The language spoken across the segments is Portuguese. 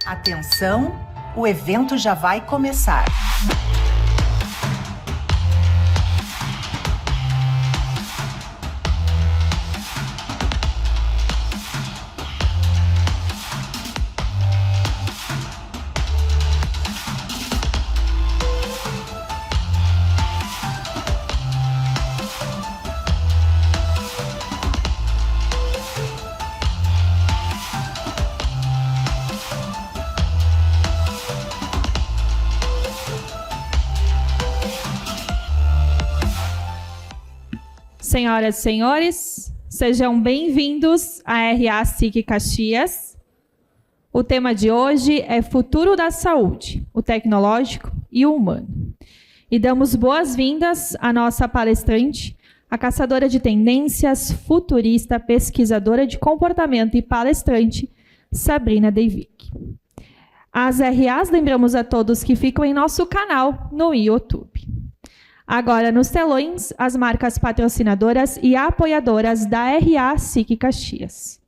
Atenção, o evento já vai começar. Senhoras e senhores, sejam bem-vindos à RA SIC Caxias. O tema de hoje é Futuro da Saúde, o Tecnológico e o Humano. E damos boas-vindas à nossa palestrante, a caçadora de tendências, futurista, pesquisadora de comportamento e palestrante, Sabrina Deivik. As RAs, lembramos a todos que ficam em nosso canal no YouTube. Agora, nos telões, as marcas patrocinadoras e apoiadoras da RA SIC Caxias.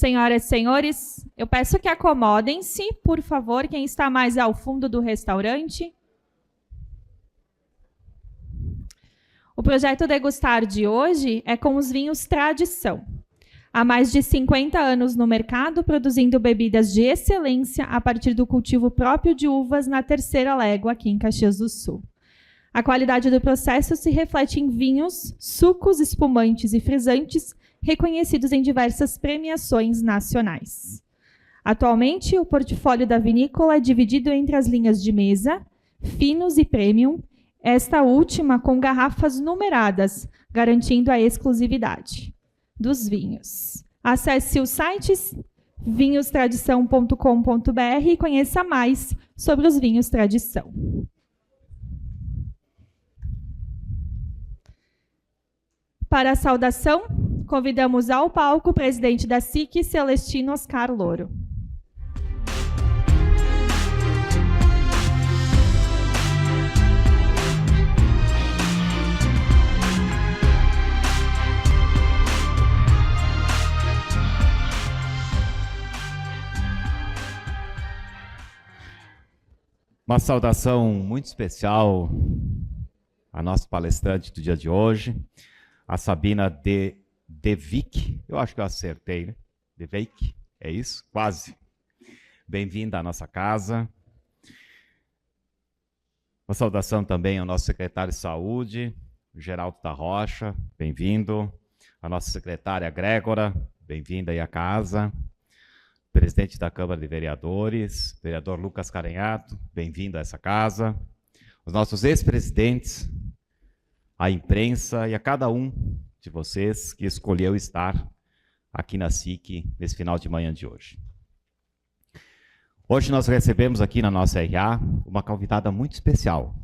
Senhoras e senhores, eu peço que acomodem-se, por favor, quem está mais ao fundo do restaurante. O projeto Degustar de hoje é com os vinhos Tradição. Há mais de 50 anos no mercado, produzindo bebidas de excelência a partir do cultivo próprio de uvas na Terceira Légua, aqui em Caxias do Sul. A qualidade do processo se reflete em vinhos, sucos, espumantes e frisantes, reconhecidos em diversas premiações nacionais. Atualmente, o portfólio da vinícola é dividido entre as linhas de mesa, finos e premium, esta última com garrafas numeradas, garantindo a exclusividade dos vinhos. Acesse os sites vinhostradição.com.br e conheça mais sobre os vinhos Tradição. Para a saudação, convidamos ao palco o presidente da SIC, Celestino Oscar Louro. Uma saudação muito especial à nossa palestrante do dia de hoje, a Sabrina Deivik, eu acho que eu acertei, né? Deivik, é isso? Quase. Bem-vinda à nossa casa. Uma saudação também ao nosso secretário de Saúde, Geraldo da Rocha, bem-vindo. A nossa secretária Grégora, bem-vinda aí à casa. Presidente da Câmara de Vereadores, vereador Lucas Carenhato, bem-vindo a essa casa. Os nossos ex-presidentes, a imprensa e a cada um de vocês que escolheu estar aqui na SIC nesse final de manhã de hoje. Hoje nós recebemos aqui na nossa RA uma convidada muito especial.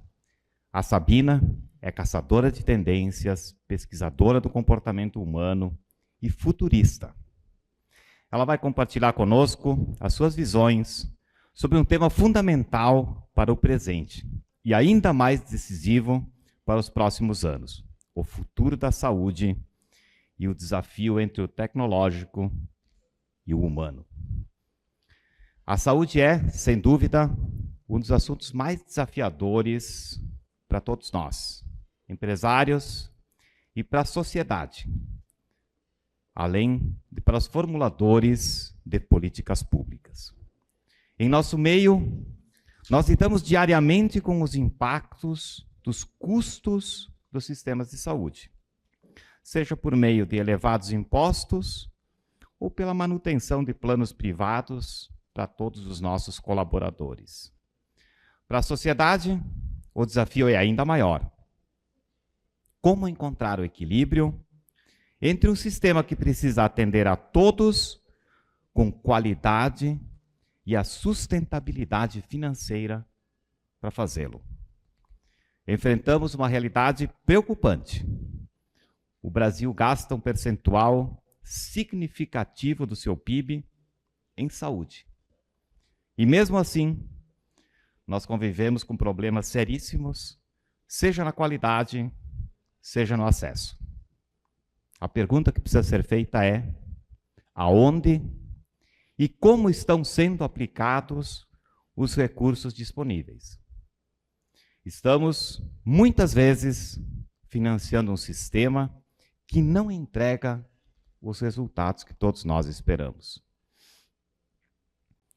A Sabrina é caçadora de tendências, pesquisadora do comportamento humano e futurista. Ela vai compartilhar conosco as suas visões sobre um tema fundamental para o presente e ainda mais decisivo para os próximos anos: o futuro da saúde e o desafio entre o tecnológico e o humano. A saúde é, sem dúvida, um dos assuntos mais desafiadores para todos nós, empresários e para a sociedade, além de para os formuladores de políticas públicas. Em nosso meio, Nós lidamos diariamente com os impactos dos custos dos sistemas de saúde, seja por meio de elevados impostos ou pela manutenção de planos privados para todos os nossos colaboradores. Para a sociedade, o desafio é ainda maior. Como encontrar o equilíbrio entre um sistema que precisa atender a todos com qualidade e a sustentabilidade financeira para fazê-lo? Enfrentamos uma realidade preocupante. O Brasil gasta um percentual significativo do seu PIB em saúde. E mesmo assim, nós convivemos com problemas seríssimos, seja na qualidade, seja no acesso. A pergunta que precisa ser feita é: aonde e como estão sendo aplicados os recursos disponíveis? Estamos, muitas vezes, financiando um sistema que não entrega os resultados que todos nós esperamos.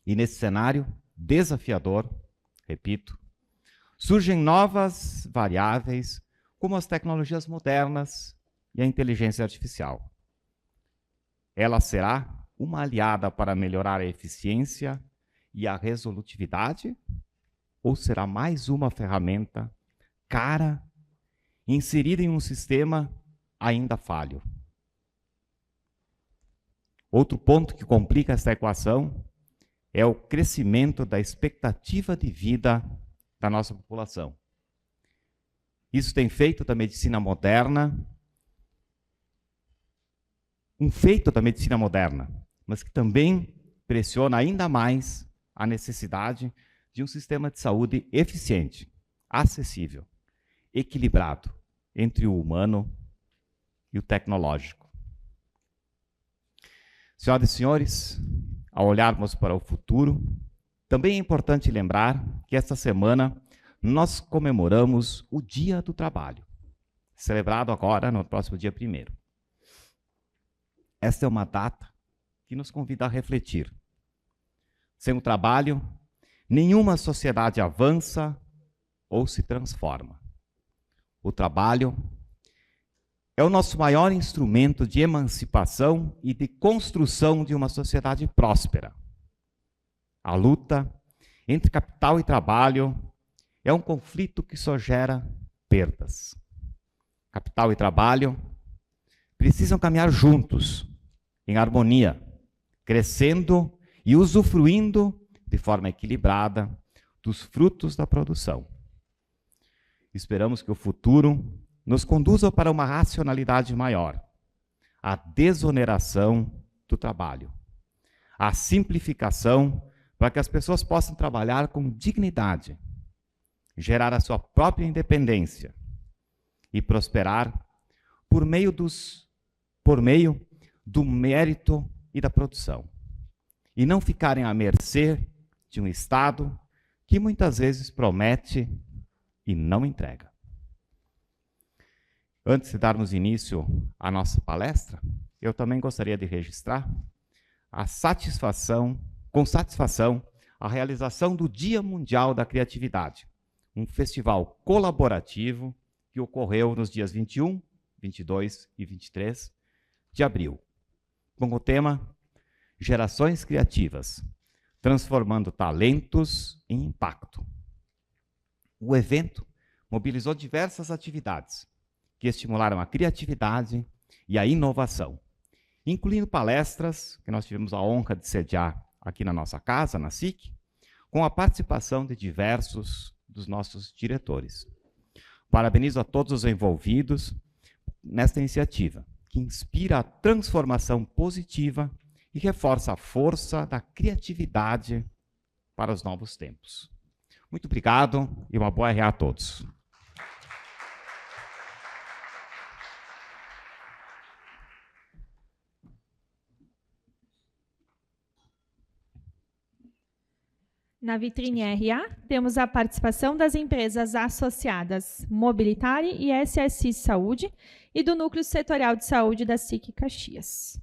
E nesse cenário desafiador, repito, surgem novas variáveis, como as tecnologias modernas e a inteligência artificial. Ela será uma aliada para melhorar a eficiência e a resolutividade? Ou será mais uma ferramenta cara, inserida em um sistema ainda falho? Outro ponto que complica essa equação é o crescimento da expectativa de vida da nossa população. Isso tem feito da medicina moderna um feito da medicina moderna, mas que também pressiona ainda mais a necessidade de um sistema de saúde eficiente, acessível, equilibrado entre o humano e o tecnológico. Senhoras e senhores, ao olharmos para o futuro, também é importante lembrar que esta semana nós comemoramos o Dia do Trabalho, celebrado agora no próximo dia 1º. Esta é uma data que nos convida a refletir. Sem o trabalho, nenhuma sociedade avança ou se transforma. O trabalho é o nosso maior instrumento de emancipação e de construção de uma sociedade próspera. A luta entre capital e trabalho é um conflito que só gera perdas. Capital e trabalho precisam caminhar juntos, em harmonia, crescendo e usufruindo de forma equilibrada dos frutos da produção. Esperamos que o futuro nos conduza para uma racionalidade maior, a desoneração do trabalho, a simplificação para que as pessoas possam trabalhar com dignidade, gerar a sua própria independência e prosperar por meio do mérito e da produção, e não ficarem à mercê de um Estado que muitas vezes promete e não entrega. Antes de darmos início à nossa palestra, eu também gostaria de registrar com satisfação, a realização do Dia Mundial da Criatividade, um festival colaborativo que ocorreu nos dias 21, 22 e 23 de abril, com o tema Gerações Criativas, transformando talentos em impacto. O evento mobilizou diversas atividades que estimularam a criatividade e a inovação, incluindo palestras que nós tivemos a honra de sediar aqui na nossa casa, na SIC, com a participação de diversos dos nossos diretores. Parabenizo a todos os envolvidos nesta iniciativa, que inspira a transformação positiva e reforça a força da criatividade para os novos tempos. Muito obrigado e uma boa RA a todos. Na vitrine RA, temos a participação das empresas associadas Mobilitari e SSI Saúde e do Núcleo Setorial de Saúde da SIC Caxias.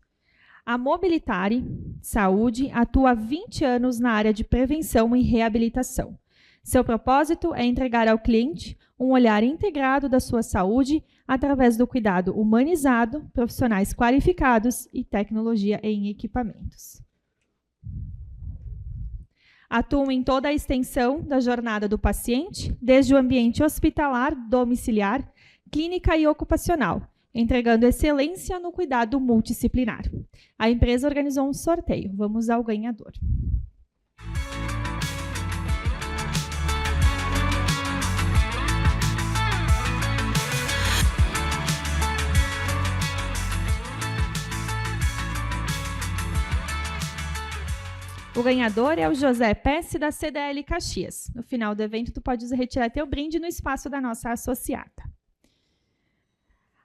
A Mobilitari Saúde atua há 20 anos na área de prevenção e reabilitação, Seu propósito é entregar ao cliente um olhar integrado da sua saúde através do cuidado humanizado, profissionais qualificados e tecnologia em equipamentos. Atuam em toda a extensão da jornada do paciente, desde o ambiente hospitalar, domiciliar, clínica e ocupacional, entregando excelência no cuidado multidisciplinar. A empresa organizou um sorteio. Vamos ao ganhador. O ganhador é o José Pesce, da CDL Caxias. No final do evento, tu podes retirar teu brinde no espaço da nossa associada.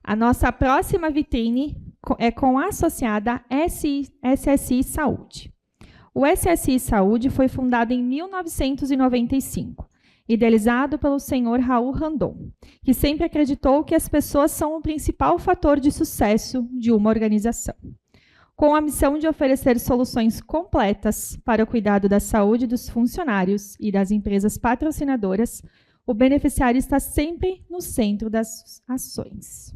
A nossa próxima vitrine é com a associada SSI Saúde. O SSI Saúde foi fundado em 1995, idealizado pelo senhor Raul Randon, que sempre acreditou que as pessoas são o principal fator de sucesso de uma organização. Com a missão de oferecer soluções completas para o cuidado da saúde dos funcionários e das empresas patrocinadoras, o beneficiário está sempre no centro das ações.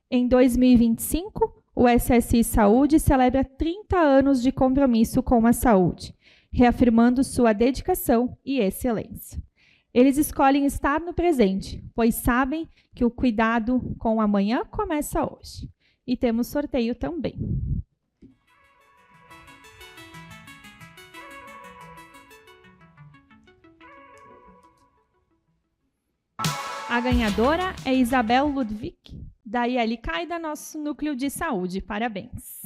Em 2025, o SSI Saúde celebra 30 anos de compromisso com a saúde, reafirmando sua dedicação e excelência. Eles escolhem estar no presente, pois sabem que o cuidado com o amanhã começa hoje. E temos sorteio também. A ganhadora é Isabel Ludwig, da ILK e da nosso núcleo de saúde. Parabéns!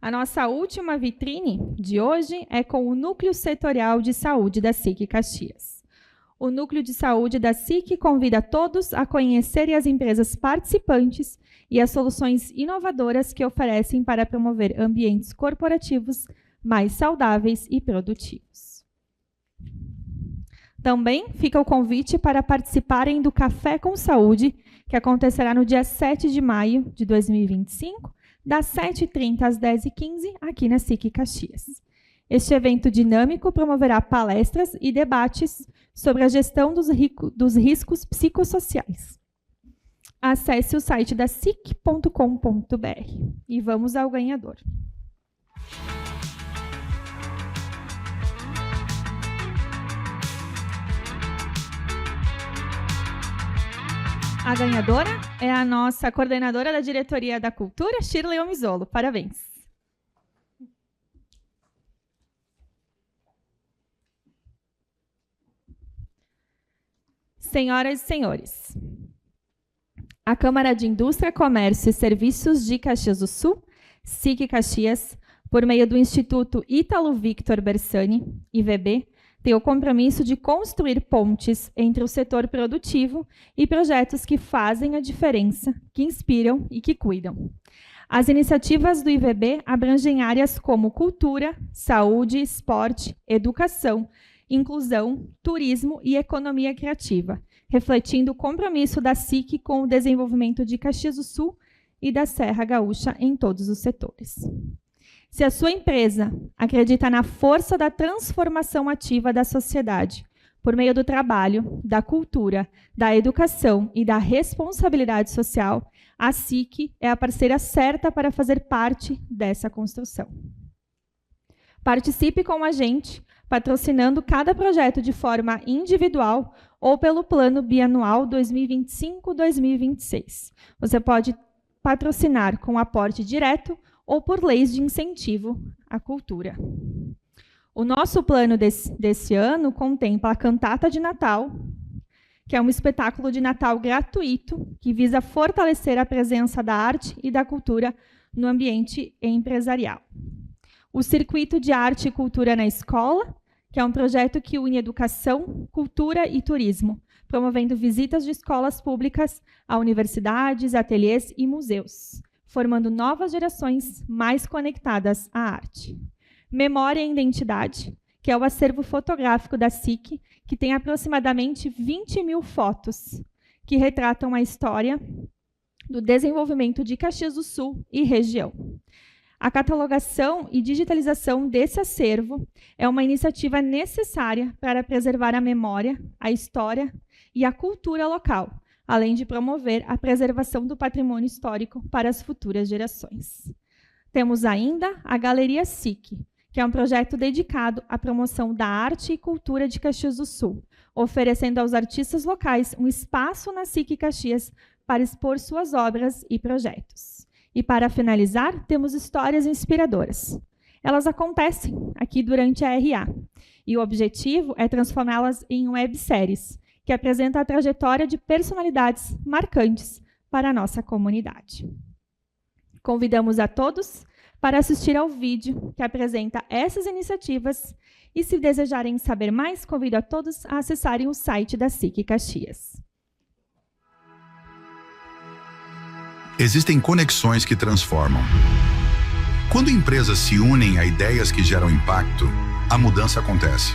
A nossa última vitrine de hoje é com o Núcleo Setorial de Saúde da SIC Caxias. O Núcleo de Saúde da SIC convida todos a conhecerem as empresas participantes e as soluções inovadoras que oferecem para promover ambientes corporativos mais saudáveis e produtivos. Também fica o convite para participarem do Café com Saúde, que acontecerá no dia 7 de maio de 2025, das 7h30 às 10h15, aqui na SIC Caxias. Este evento dinâmico promoverá palestras e debates sobre a gestão dos riscos psicossociais. Acesse o site da sic.com.br e vamos ao ganhador. A ganhadora é a nossa coordenadora da Diretoria da Cultura, Shirley Omizolo. Parabéns! Senhoras e senhores, a Câmara de Indústria, Comércio e Serviços de Caxias do Sul, SIC Caxias, por meio do Instituto Ítalo Victor Bersani, IVB, tem o compromisso de construir pontes entre o setor produtivo e projetos que fazem a diferença, que inspiram e que cuidam. As iniciativas do IVB abrangem áreas como cultura, saúde, esporte, educação, inclusão, turismo e economia criativa, refletindo o compromisso da SIC com o desenvolvimento de Caxias do Sul e da Serra Gaúcha em todos os setores. Se a sua empresa acredita na força da transformação ativa da sociedade, por meio do trabalho, da cultura, da educação e da responsabilidade social, a SIC é a parceira certa para fazer parte dessa construção. Participe com a gente, patrocinando cada projeto de forma individual ou pelo Plano Bianual 2025-2026. Você pode patrocinar com aporte direto ou por leis de incentivo à cultura. O nosso plano desse ano contempla a Cantata de Natal, que é um espetáculo de Natal gratuito que visa fortalecer a presença da arte e da cultura no ambiente empresarial. O Circuito de Arte e Cultura na Escola, que é um projeto que une educação, cultura e turismo, promovendo visitas de escolas públicas a universidades, ateliês e museus, formando novas gerações mais conectadas à arte. Memória e Identidade, que é o acervo fotográfico da SIC, que tem aproximadamente 20 mil fotos, que retratam a história do desenvolvimento de Caxias do Sul e região. A catalogação e digitalização desse acervo é uma iniciativa necessária para preservar a memória, a história e a cultura local, além de promover a preservação do patrimônio histórico para as futuras gerações. Temos ainda a Galeria SIC, que é um projeto dedicado à promoção da arte e cultura de Caxias do Sul, oferecendo aos artistas locais um espaço na SIC Caxias para expor suas obras e projetos. E para finalizar, temos histórias inspiradoras. Elas acontecem aqui durante a RA, e o objetivo é transformá-las em webséries, que apresenta a trajetória de personalidades marcantes para a nossa comunidade. Convidamos a todos para assistir ao vídeo que apresenta essas iniciativas e, se desejarem saber mais, convido a todos a acessarem o site da SIC Caxias. Existem conexões que transformam. Quando empresas se unem a ideias que geram impacto, a mudança acontece.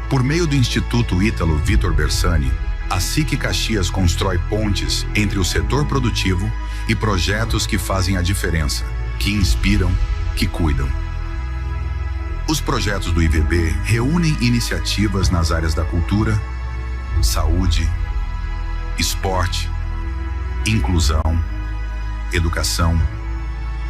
Por meio do Instituto Ítalo Vitor Bersani, a SIC Caxias constrói pontes entre o setor produtivo e projetos que fazem a diferença, que inspiram, que cuidam. Os projetos do IVB reúnem iniciativas nas áreas da cultura, saúde, esporte, inclusão, educação,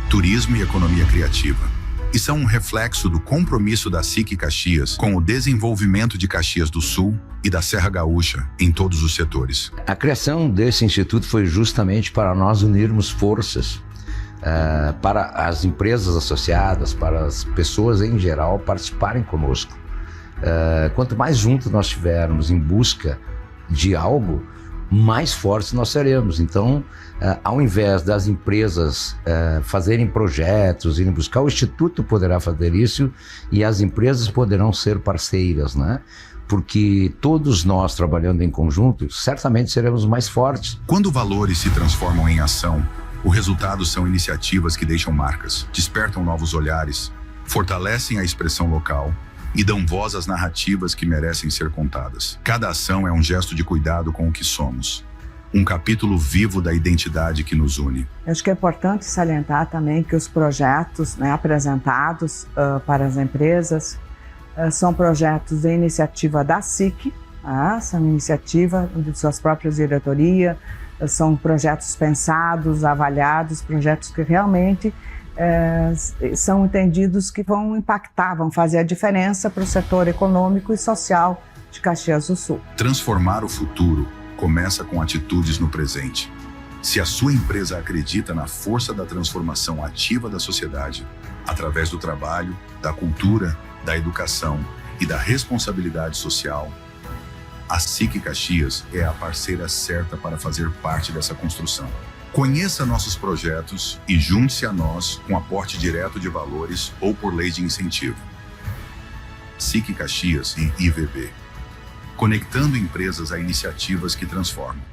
turismo e economia criativa. E são um reflexo do compromisso da SIC Caxias com o desenvolvimento de Caxias do Sul e da Serra Gaúcha em todos os setores. A criação desse instituto foi justamente para nós unirmos forças para as empresas associadas, para as pessoas em geral participarem conosco. Quanto mais juntos nós estivermos em busca de algo, mais fortes nós seremos. Então, ao invés das empresas fazerem projetos, irem buscar, o Instituto poderá fazer isso e as empresas poderão ser parceiras, né? Porque todos nós trabalhando em conjunto, certamente seremos mais fortes. Quando valores se transformam em ação, o resultado são iniciativas que deixam marcas, despertam novos olhares, fortalecem a expressão local e dão voz às narrativas que merecem ser contadas. Cada ação é um gesto de cuidado com o que somos, um capítulo vivo da identidade que nos une. Acho que é importante salientar também que os projetos, né, apresentados para as empresas são projetos de iniciativa da SIC, são iniciativa de suas próprias diretorias, são projetos pensados, avaliados, projetos que realmente são entendidos que vão impactar, vão fazer a diferença para o setor econômico e social de Caxias do Sul. Transformar o futuro começa com atitudes no presente. Se a sua empresa acredita na força da transformação ativa da sociedade, através do trabalho, da cultura, da educação e da responsabilidade social, a SIC Caxias é a parceira certa para fazer parte dessa construção. Conheça nossos projetos e junte-se a nós com aporte direto de valores ou por lei de incentivo. SIC Caxias e IVB. Conectando empresas a iniciativas que transformam.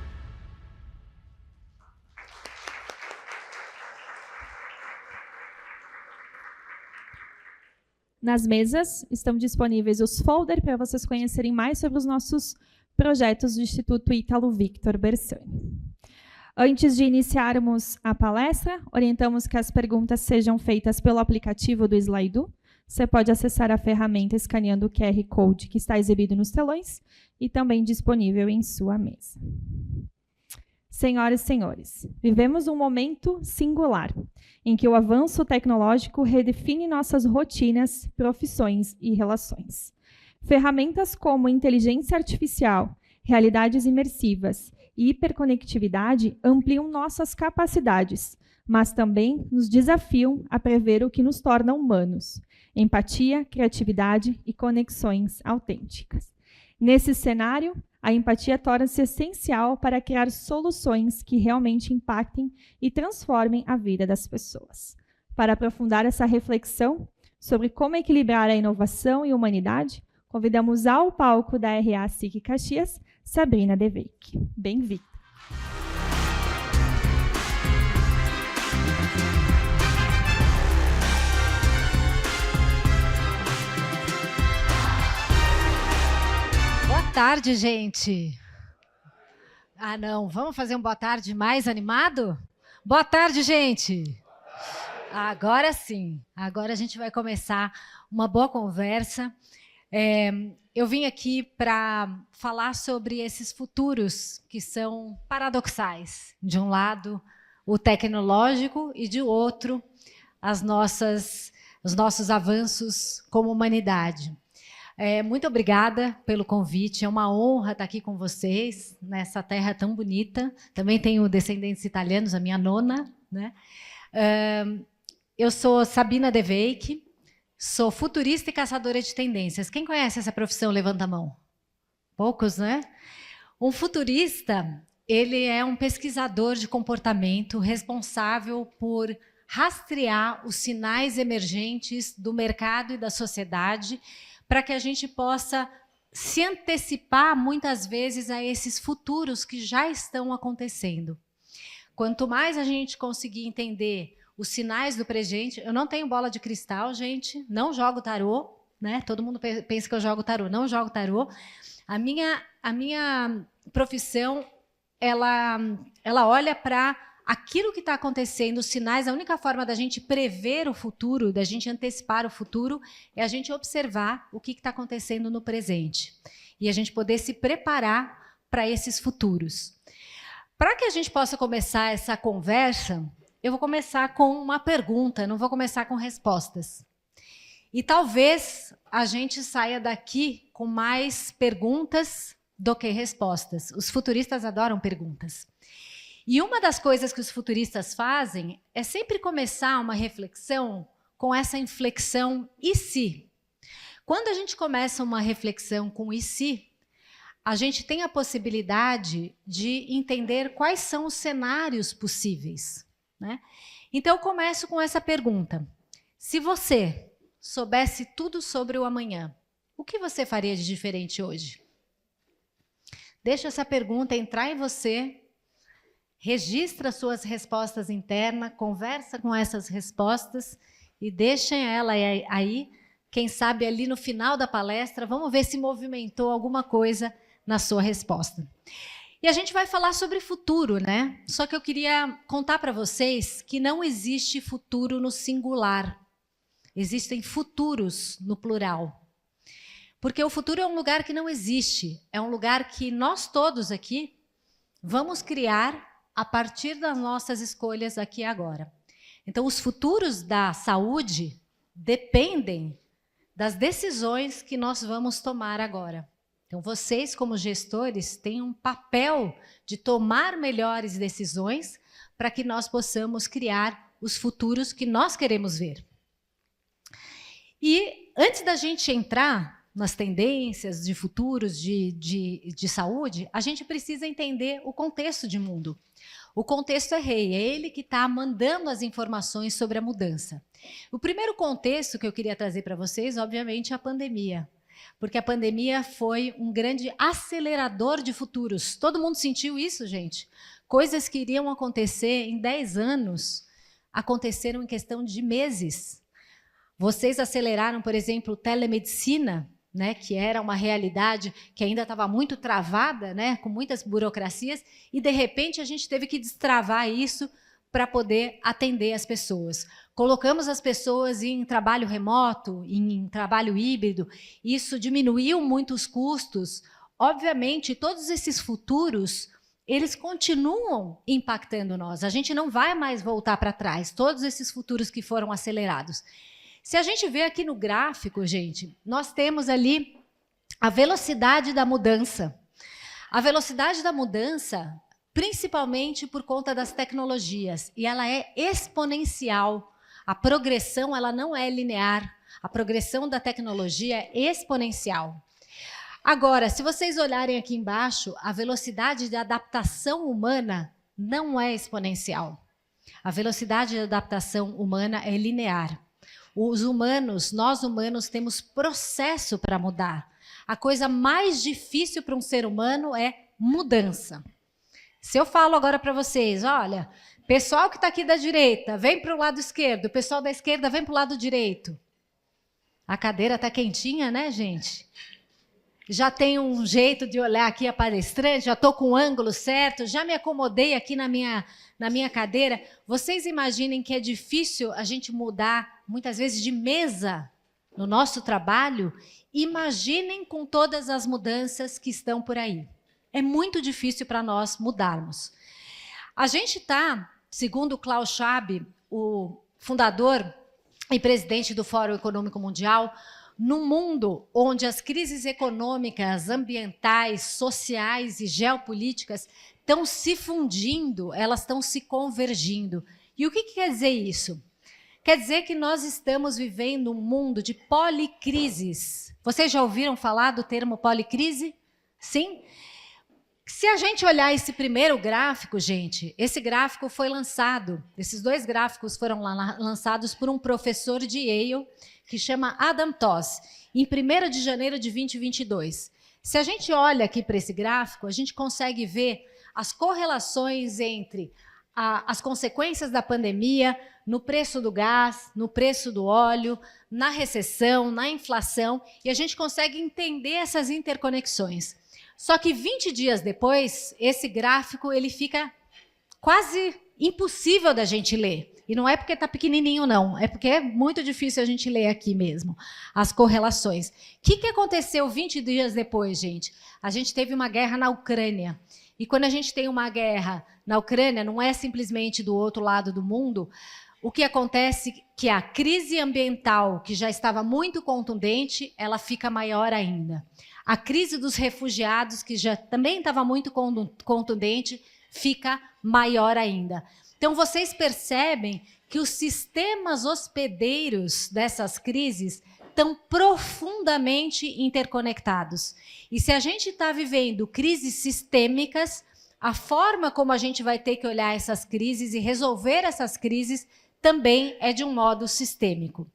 Nas mesas estão disponíveis os folders para vocês conhecerem mais sobre os nossos projetos do Instituto Ítalo Vitor Bersani. Antes de iniciarmos a palestra, orientamos que as perguntas sejam feitas pelo aplicativo do Slido. Você pode acessar a ferramenta escaneando o QR Code que está exibido nos telões e também disponível em sua mesa. Senhoras e senhores, vivemos um momento singular, em que o avanço tecnológico redefine nossas rotinas, profissões e relações. Ferramentas como inteligência artificial, realidades imersivas e hiperconectividade ampliam nossas capacidades, mas também nos desafiam a prever o que nos torna humanos: empatia, criatividade e conexões autênticas. Nesse cenário, a empatia torna-se essencial para criar soluções que realmente impactem e transformem a vida das pessoas. Para aprofundar essa reflexão sobre como equilibrar a inovação e humanidade, convidamos ao palco da RA SIC Caxias, Sabrina Deveik. Bem-vinda. Boa tarde, gente. Não, vamos fazer um boa tarde mais animado? Boa tarde, gente. Agora sim, agora a gente vai começar uma boa conversa. Eu vim aqui para falar sobre esses futuros que são paradoxais. De um lado, o tecnológico e de outro, os nossos avanços como humanidade. Muito obrigada pelo convite, é uma honra estar aqui com vocês, nessa terra tão bonita. Também tenho descendentes italianos, a minha nona, né? Eu sou Sabina De Veik, sou futurista e caçadora de tendências. Quem conhece essa profissão, levanta a mão. Poucos, né? Um futurista, ele é um pesquisador de comportamento responsável por rastrear os sinais emergentes do mercado e da sociedade para que a gente possa se antecipar, muitas vezes, a esses futuros que já estão acontecendo. Quanto mais a gente conseguir entender os sinais do presente, eu não tenho bola de cristal, gente, não jogo tarô, né? Todo mundo pensa que eu jogo tarô, não jogo tarô. A minha profissão, ela olha para aquilo que está acontecendo, os sinais. A única forma da gente prever o futuro, da gente antecipar o futuro, é a gente observar o que está acontecendo no presente e a gente poder se preparar para esses futuros. Para que a gente possa começar essa conversa, eu vou começar com uma pergunta, não vou começar com respostas. E talvez a gente saia daqui com mais perguntas do que respostas. Os futuristas adoram perguntas. E uma das coisas que os futuristas fazem é sempre começar uma reflexão com essa inflexão e se. Quando a gente começa uma reflexão com e se, a gente tem a possibilidade de entender quais são os cenários possíveis, né? Então, eu começo com essa pergunta. Se você soubesse tudo sobre o amanhã, o que você faria de diferente hoje? Deixa essa pergunta entrar em você, registra suas respostas internas, conversa com essas respostas e deixem ela aí. Quem sabe ali no final da palestra, vamos ver se movimentou alguma coisa na sua resposta. E a gente vai falar sobre futuro, né? Só que eu queria contar para vocês que não existe futuro no singular. Existem futuros no plural. Porque o futuro é um lugar que não existe. É um lugar que nós todos aqui vamos criar a partir das nossas escolhas aqui e agora. Então, os futuros da saúde dependem das decisões que nós vamos tomar agora. Então, vocês, como gestores, têm um papel de tomar melhores decisões para que nós possamos criar os futuros que nós queremos ver. E antes da gente entrar nas tendências de futuros de saúde, a gente precisa entender o contexto de mundo. O contexto é rei, é ele que está mandando as informações sobre a mudança. O primeiro contexto que eu queria trazer para vocês, obviamente, é a pandemia. Porque a pandemia foi um grande acelerador de futuros. Todo mundo sentiu isso, gente? Coisas que iriam acontecer em 10 anos, aconteceram em questão de meses. Vocês aceleraram, por exemplo, telemedicina, né, que era uma realidade que ainda estava muito travada, né, com muitas burocracias, e de repente a gente teve que destravar isso para poder atender as pessoas. Colocamos as pessoas em trabalho remoto, em trabalho híbrido, isso diminuiu muito os custos. Obviamente, todos esses futuros, eles continuam impactando nós. A gente não vai mais voltar para trás, todos esses futuros que foram acelerados. Se a gente vê aqui no gráfico, gente, nós temos ali a velocidade da mudança. A velocidade da mudança, principalmente por conta das tecnologias, e ela é exponencial. A progressão, ela não é linear. A progressão da tecnologia é exponencial. Agora, se vocês olharem aqui embaixo, a velocidade de adaptação humana não é exponencial. A velocidade de adaptação humana é linear. Os humanos, nós humanos, temos processo para mudar. A coisa mais difícil para um ser humano é mudança. Se eu falo agora para vocês, olha, pessoal que está aqui da direita, vem para o lado esquerdo, o pessoal da esquerda vem para o lado direito. A cadeira está quentinha, né, gente? já tenho um jeito de olhar aqui a palestrante, já estou com o ângulo certo, já me acomodei aqui na minha cadeira. Vocês imaginem que é difícil a gente mudar, muitas vezes, de mesa no nosso trabalho? Imaginem com todas as mudanças que estão por aí. É muito difícil para nós mudarmos. A gente está, segundo o Klaus Schwab, o fundador e presidente do Fórum Econômico Mundial, num mundo onde as crises econômicas, ambientais, sociais e geopolíticas estão se fundindo, elas estão se convergindo. E o que quer dizer isso? Quer dizer que nós estamos vivendo um mundo de policrises. Vocês já ouviram falar do termo policrise? Sim? Se a gente olhar esse primeiro gráfico, gente, esse gráfico foi lançado, esses dois gráficos foram lançados por um professor de Yale, que chama Adam Tooze, em 1º de janeiro de 2022. Se a gente olha aqui para esse gráfico, a gente consegue ver as correlações entre as consequências da pandemia no preço do gás, no preço do óleo, na recessão, na inflação, e a gente consegue entender essas interconexões. Só que 20 dias depois, esse gráfico ele fica quase impossível da gente ler. E não é porque está pequenininho, não. É porque é muito difícil a gente ler aqui mesmo as correlações. O que aconteceu 20 dias depois, gente? A gente teve uma guerra na Ucrânia. E quando a gente tem uma guerra na Ucrânia, não é simplesmente do outro lado do mundo. O que acontece é que a crise ambiental, que já estava muito contundente, ela fica maior ainda. A crise dos refugiados, que já também estava muito contundente, fica maior ainda. Então, vocês percebem que os sistemas hospedeiros dessas crises estão profundamente interconectados. E se a gente está vivendo crises sistêmicas, a forma como a gente vai ter que olhar essas crises e resolver essas crises também é de um modo sistêmico.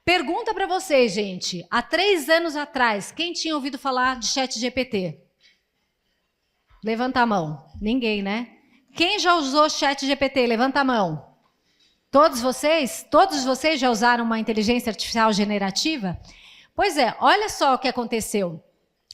Pergunta para vocês, gente. Há 3 anos atrás, quem tinha ouvido falar de ChatGPT? Levanta a mão. Ninguém, né? Quem já usou ChatGPT? Levanta a mão. Todos vocês? Todos vocês já usaram uma inteligência artificial generativa? Pois é, olha só o que aconteceu.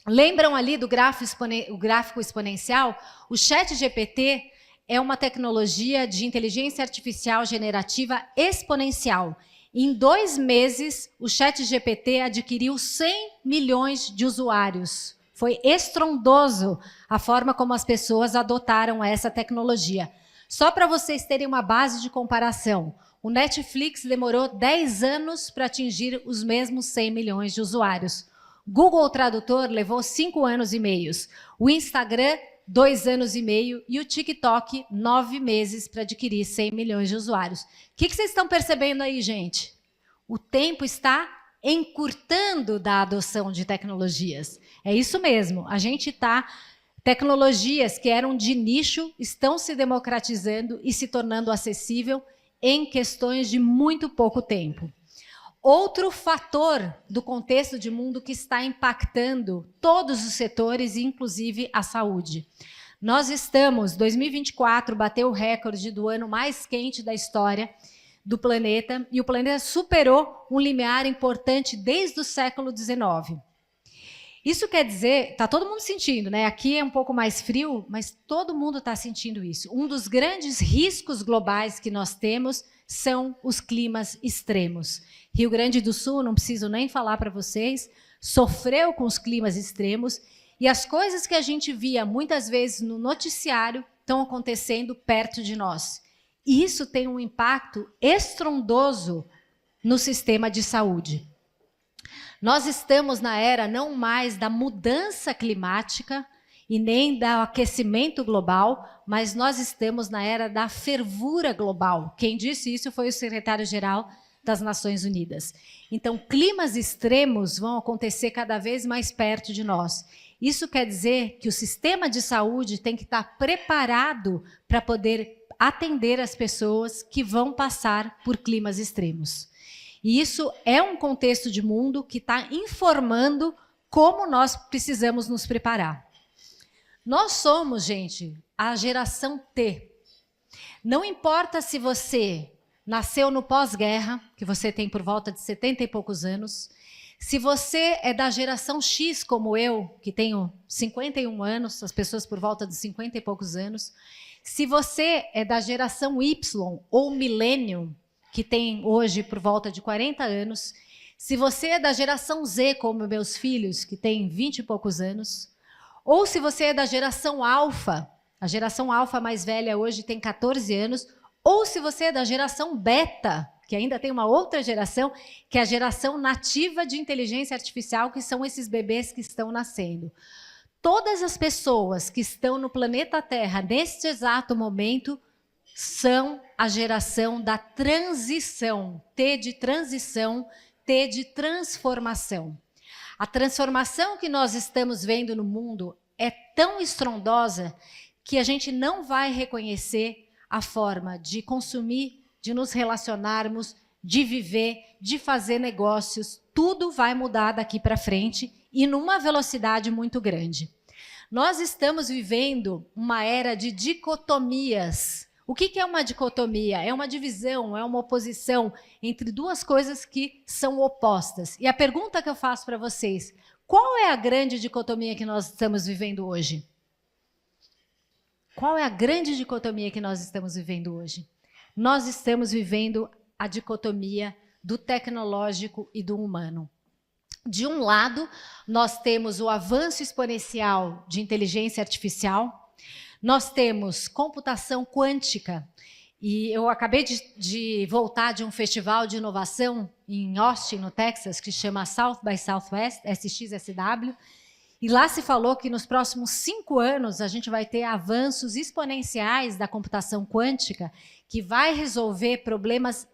Lembram ali do gráfico exponencial? O ChatGPT é uma tecnologia de inteligência artificial generativa exponencial. Em 2 meses, o ChatGPT adquiriu 100 milhões de usuários. Foi estrondoso a forma como as pessoas adotaram essa tecnologia. Só para vocês terem uma base de comparação, o Netflix demorou 10 anos para atingir os mesmos 100 milhões de usuários. Google Tradutor levou 5 anos e meio. O Instagram, 2 anos e meio. E o TikTok, 9 meses para adquirir 100 milhões de usuários. O que vocês estão percebendo aí, gente? O tempo está encurtando da adoção de tecnologias. É isso mesmo. A gente está... Tecnologias que eram de nicho estão se democratizando e se tornando acessível em questões de muito pouco tempo. Outro fator do contexto de mundo que está impactando todos os setores, inclusive a saúde. Nós estamos, 2024, bateu o recorde do ano mais quente da história do planeta, e o planeta superou um limiar importante desde o século XIX. Isso quer dizer, está todo mundo sentindo, né? Aqui é um pouco mais frio, mas todo mundo está sentindo isso. Um dos grandes riscos globais que nós temos são os climas extremos. Rio Grande do Sul, não preciso nem falar para vocês, sofreu com os climas extremos, e as coisas que a gente via muitas vezes no noticiário estão acontecendo perto de nós. E isso tem um impacto estrondoso no sistema de saúde. Nós estamos na era não mais da mudança climática e nem do aquecimento global, mas nós estamos na era da fervura global. Quem disse isso foi o secretário-geral das Nações Unidas. Então, climas extremos vão acontecer cada vez mais perto de nós. Isso quer dizer que o sistema de saúde tem que estar preparado para poder atender as pessoas que vão passar por climas extremos. E isso é um contexto de mundo que está informando como nós precisamos nos preparar. Nós somos, gente, a geração T. Não importa se você nasceu no pós-guerra, que você tem por volta de 70 e poucos anos, Se você é da geração X, como eu, que tenho 51 anos, as pessoas por volta de 50 e poucos anos, se você é da geração Y ou Millennium, que tem hoje por volta de 40 anos, se você é da geração Z, como meus filhos, que têm 20 e poucos anos, ou se você é da geração Alpha, a geração Alpha mais velha hoje tem 14 anos, ou se você é da geração Beta, que ainda tem uma outra geração, que é a geração nativa de inteligência artificial, que são esses bebês que estão nascendo. Todas as pessoas que estão no planeta Terra, neste exato momento, são a geração da transição. T de transição, T de transformação. A transformação que nós estamos vendo no mundo é tão estrondosa que a gente não vai reconhecer a forma de consumir, de nos relacionarmos, de viver, de fazer negócios. Tudo vai mudar daqui para frente e numa velocidade muito grande. Nós estamos vivendo uma era de dicotomias. O que é uma dicotomia? É uma divisão, é uma oposição entre duas coisas que são opostas. E a pergunta que eu faço para vocês, qual é a grande dicotomia que nós estamos vivendo hoje? Qual é a grande dicotomia que nós estamos vivendo hoje? Nós estamos vivendo a dicotomia do tecnológico e do humano. De um lado, nós temos o avanço exponencial de inteligência artificial, nós temos computação quântica, e eu acabei de voltar de um festival de inovação em Austin, no Texas, que chama South by Southwest, SXSW, e lá se falou que nos próximos 5 anos a gente vai ter avanços exponenciais da computação quântica que vai resolver problemas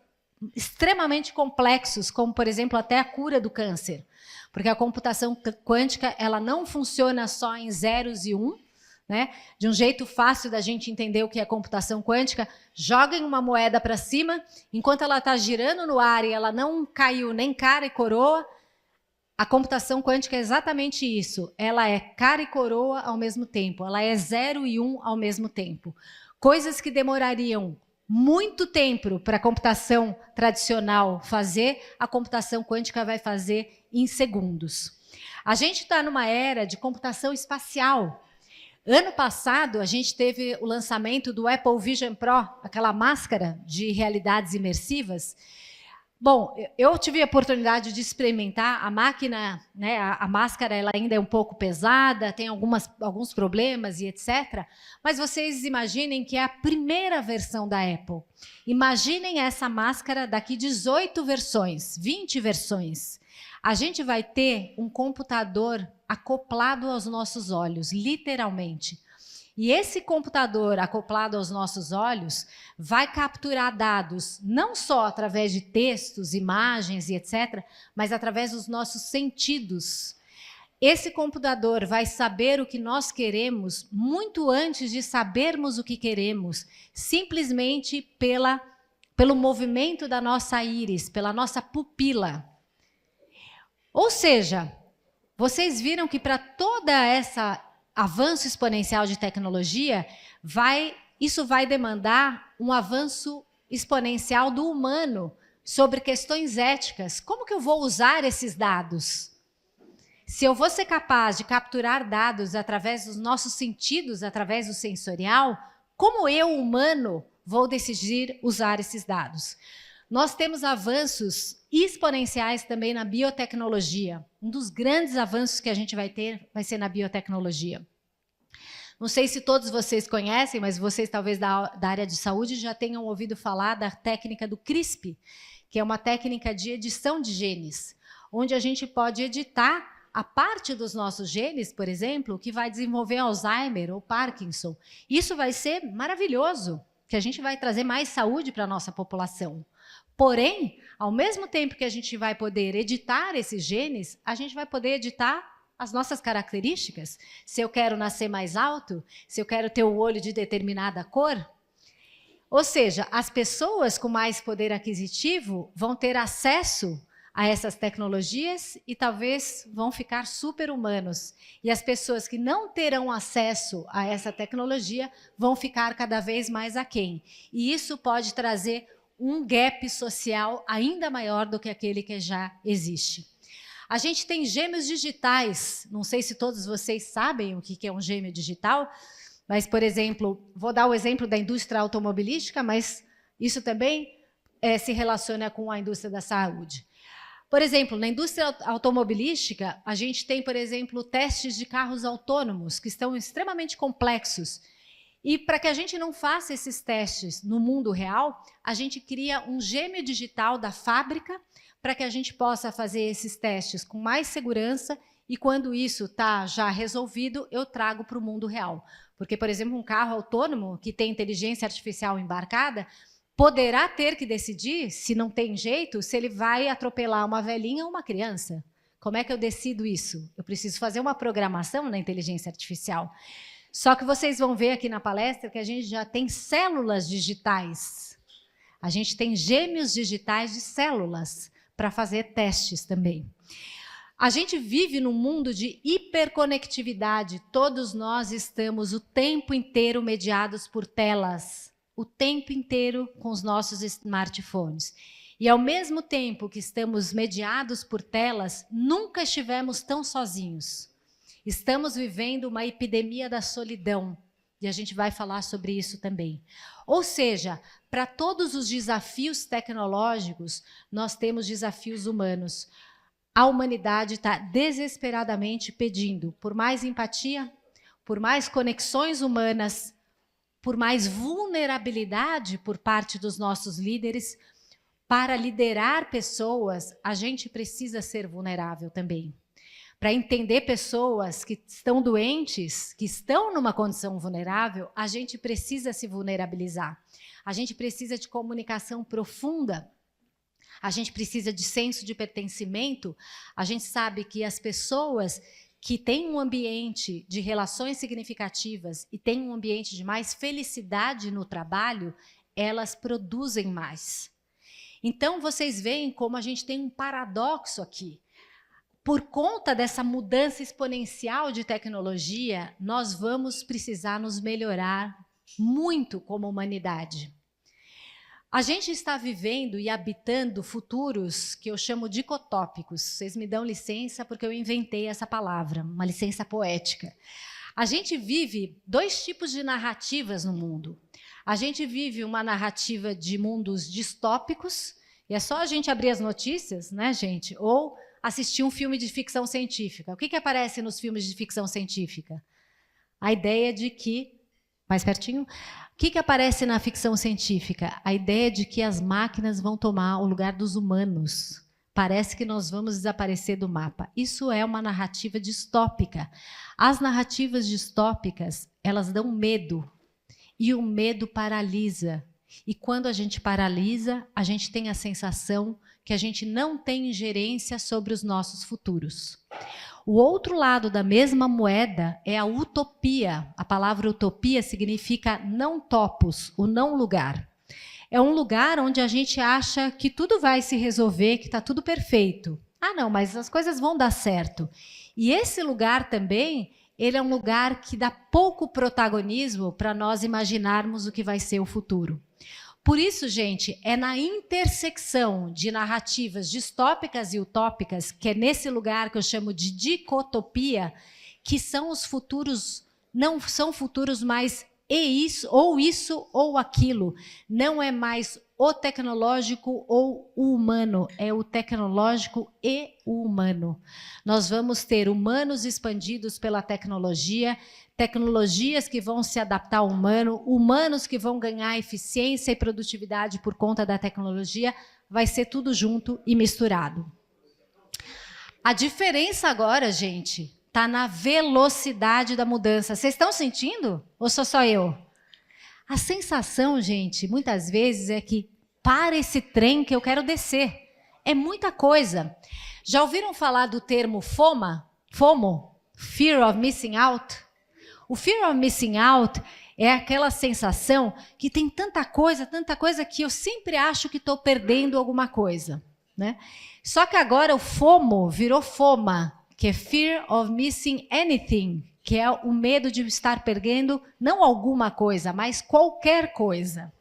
extremamente complexos, como, por exemplo, até a cura do câncer. Porque a computação quântica ela não funciona só em zeros e um, né? De um jeito fácil da gente entender o que é computação quântica, joguem uma moeda para cima, enquanto ela está girando no ar e ela não caiu nem cara e coroa. A computação quântica é exatamente isso. Ela é cara e coroa ao mesmo tempo. Ela é 0 e 1 ao mesmo tempo. Coisas que demorariam muito tempo para a computação tradicional fazer, a computação quântica vai fazer em segundos. A gente está numa era de computação espacial. Ano passado, a gente teve o lançamento do Apple Vision Pro, aquela máscara de realidades imersivas. Bom, eu tive a oportunidade de experimentar a máquina, né, a máscara ela ainda é um pouco pesada, tem alguns problemas e etc. Mas vocês imaginem que é a primeira versão da Apple. Imaginem essa máscara daqui 18 versões, 20 versões. A gente vai ter um computador acoplado aos nossos olhos, literalmente. E esse computador acoplado aos nossos olhos vai capturar dados não só através de textos, imagens e etc., mas através dos nossos sentidos. Esse computador vai saber o que nós queremos muito antes de sabermos o que queremos, simplesmente pelo movimento da nossa íris, pela nossa pupila. Ou seja, vocês viram que para toda essa avanço exponencial de tecnologia, isso vai demandar um avanço exponencial do humano sobre questões éticas. Como que eu vou usar esses dados? Se eu vou ser capaz de capturar dados através dos nossos sentidos, através do sensorial, como eu, humano, vou decidir usar esses dados? Nós temos avanços exponenciais também na biotecnologia. Um dos grandes avanços que a gente vai ter vai ser na biotecnologia. Não sei se todos vocês conhecem, mas vocês talvez da área de saúde já tenham ouvido falar da técnica do CRISP, que é uma técnica de edição de genes, onde a gente pode editar a parte dos nossos genes, por exemplo, que vai desenvolver Alzheimer ou Parkinson. Isso vai ser maravilhoso, que a gente vai trazer mais saúde para a nossa população. Porém, ao mesmo tempo que a gente vai poder editar esses genes, a gente vai poder editar as nossas características. Se eu quero nascer mais alto, se eu quero ter o olho de determinada cor. Ou seja, as pessoas com mais poder aquisitivo vão ter acesso a essas tecnologias e talvez vão ficar super-humanos. E as pessoas que não terão acesso a essa tecnologia vão ficar cada vez mais aquém. E isso pode trazer um gap social ainda maior do que aquele que já existe. A gente tem gêmeos digitais. Não sei se todos vocês sabem o que é um gêmeo digital, mas, por exemplo, vou dar o exemplo da indústria automobilística, mas isso também se relaciona com a indústria da saúde. Por exemplo, na indústria automobilística, a gente tem, por exemplo, testes de carros autônomos, que estão extremamente complexos. E para que a gente não faça esses testes no mundo real, a gente cria um gêmeo digital da fábrica para que a gente possa fazer esses testes com mais segurança e quando isso está já resolvido, eu trago para o mundo real. Porque, por exemplo, um carro autônomo que tem inteligência artificial embarcada poderá ter que decidir, se não tem jeito, se ele vai atropelar uma velhinha ou uma criança. Como é que eu decido isso? Eu preciso fazer uma programação na inteligência artificial. Só que vocês vão ver aqui na palestra que a gente já tem células digitais. A gente tem gêmeos digitais de células para fazer testes também. A gente vive num mundo de hiperconectividade. Todos nós estamos o tempo inteiro mediados por telas. O tempo inteiro com os nossos smartphones. E, ao mesmo tempo que estamos mediados por telas, nunca estivemos tão sozinhos. Estamos vivendo uma epidemia da solidão, e a gente vai falar sobre isso também. Ou seja, para todos os desafios tecnológicos, nós temos desafios humanos. A humanidade está desesperadamente pedindo por mais empatia, por mais conexões humanas, por mais vulnerabilidade por parte dos nossos líderes. Para liderar pessoas, a gente precisa ser vulnerável também. Para entender pessoas que estão doentes, que estão numa condição vulnerável, a gente precisa se vulnerabilizar. A gente precisa de comunicação profunda. A gente precisa de senso de pertencimento. A gente sabe que as pessoas que têm um ambiente de relações significativas e têm um ambiente de mais felicidade no trabalho, elas produzem mais. Então, vocês veem como a gente tem um paradoxo aqui. Por conta dessa mudança exponencial de tecnologia, nós vamos precisar nos melhorar muito como humanidade. A gente está vivendo e habitando futuros que eu chamo dicotópicos. Vocês me dão licença porque eu inventei essa palavra, uma licença poética. A gente vive dois tipos de narrativas no mundo. A gente vive uma narrativa de mundos distópicos, e é só a gente abrir as notícias, né, gente? Ou assistir um filme de ficção científica. O que aparece nos filmes de ficção científica? A ideia de que... Mais pertinho? O que aparece na ficção científica? A ideia de que as máquinas vão tomar o lugar dos humanos. Parece que nós vamos desaparecer do mapa. Isso é uma narrativa distópica. As narrativas distópicas, elas dão medo. E o medo paralisa. E quando a gente paralisa, a gente tem a sensação que a gente não tem ingerência sobre os nossos futuros. O outro lado da mesma moeda é a utopia. A palavra utopia significa não topos, o não lugar. É um lugar onde a gente acha que tudo vai se resolver, que está tudo perfeito. Ah, não, mas as coisas vão dar certo. E esse lugar também, ele é um lugar que dá pouco protagonismo para nós imaginarmos o que vai ser o futuro. Por isso, gente, é na intersecção de narrativas distópicas e utópicas, que é nesse lugar que eu chamo de dicotopia, que são os futuros, não são futuros mais isso ou aquilo. Não é mais o tecnológico ou o humano, é o tecnológico e o humano. Nós vamos ter humanos expandidos pela tecnologia, tecnologias que vão se adaptar ao humano, humanos que vão ganhar eficiência e produtividade por conta da tecnologia, vai ser tudo junto e misturado. A diferença agora, gente, está na velocidade da mudança. Vocês estão sentindo? Ou sou só eu? A sensação, gente, muitas vezes é que para esse trem que eu quero descer. É muita coisa. Já ouviram falar do termo FOMO? Fear of Missing Out? O fear of missing out é aquela sensação que tem tanta coisa que eu sempre acho que estou perdendo alguma coisa, né? Só que agora o FOMO virou FOMA, que é Fear of Missing Anything, que é o medo de estar perdendo não alguma coisa, mas qualquer coisa.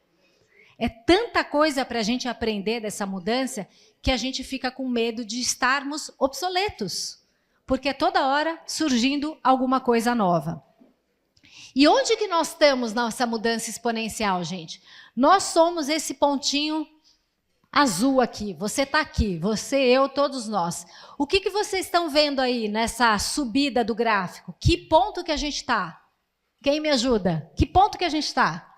É tanta coisa para a gente aprender dessa mudança que a gente fica com medo de estarmos obsoletos, porque é toda hora surgindo alguma coisa nova. E onde que nós estamos nessa mudança exponencial, gente? Nós somos esse pontinho azul aqui. Você está aqui, você, eu, todos nós. O que vocês estão vendo aí nessa subida do gráfico? Que ponto que a gente está? Quem me ajuda? Que ponto que a gente está?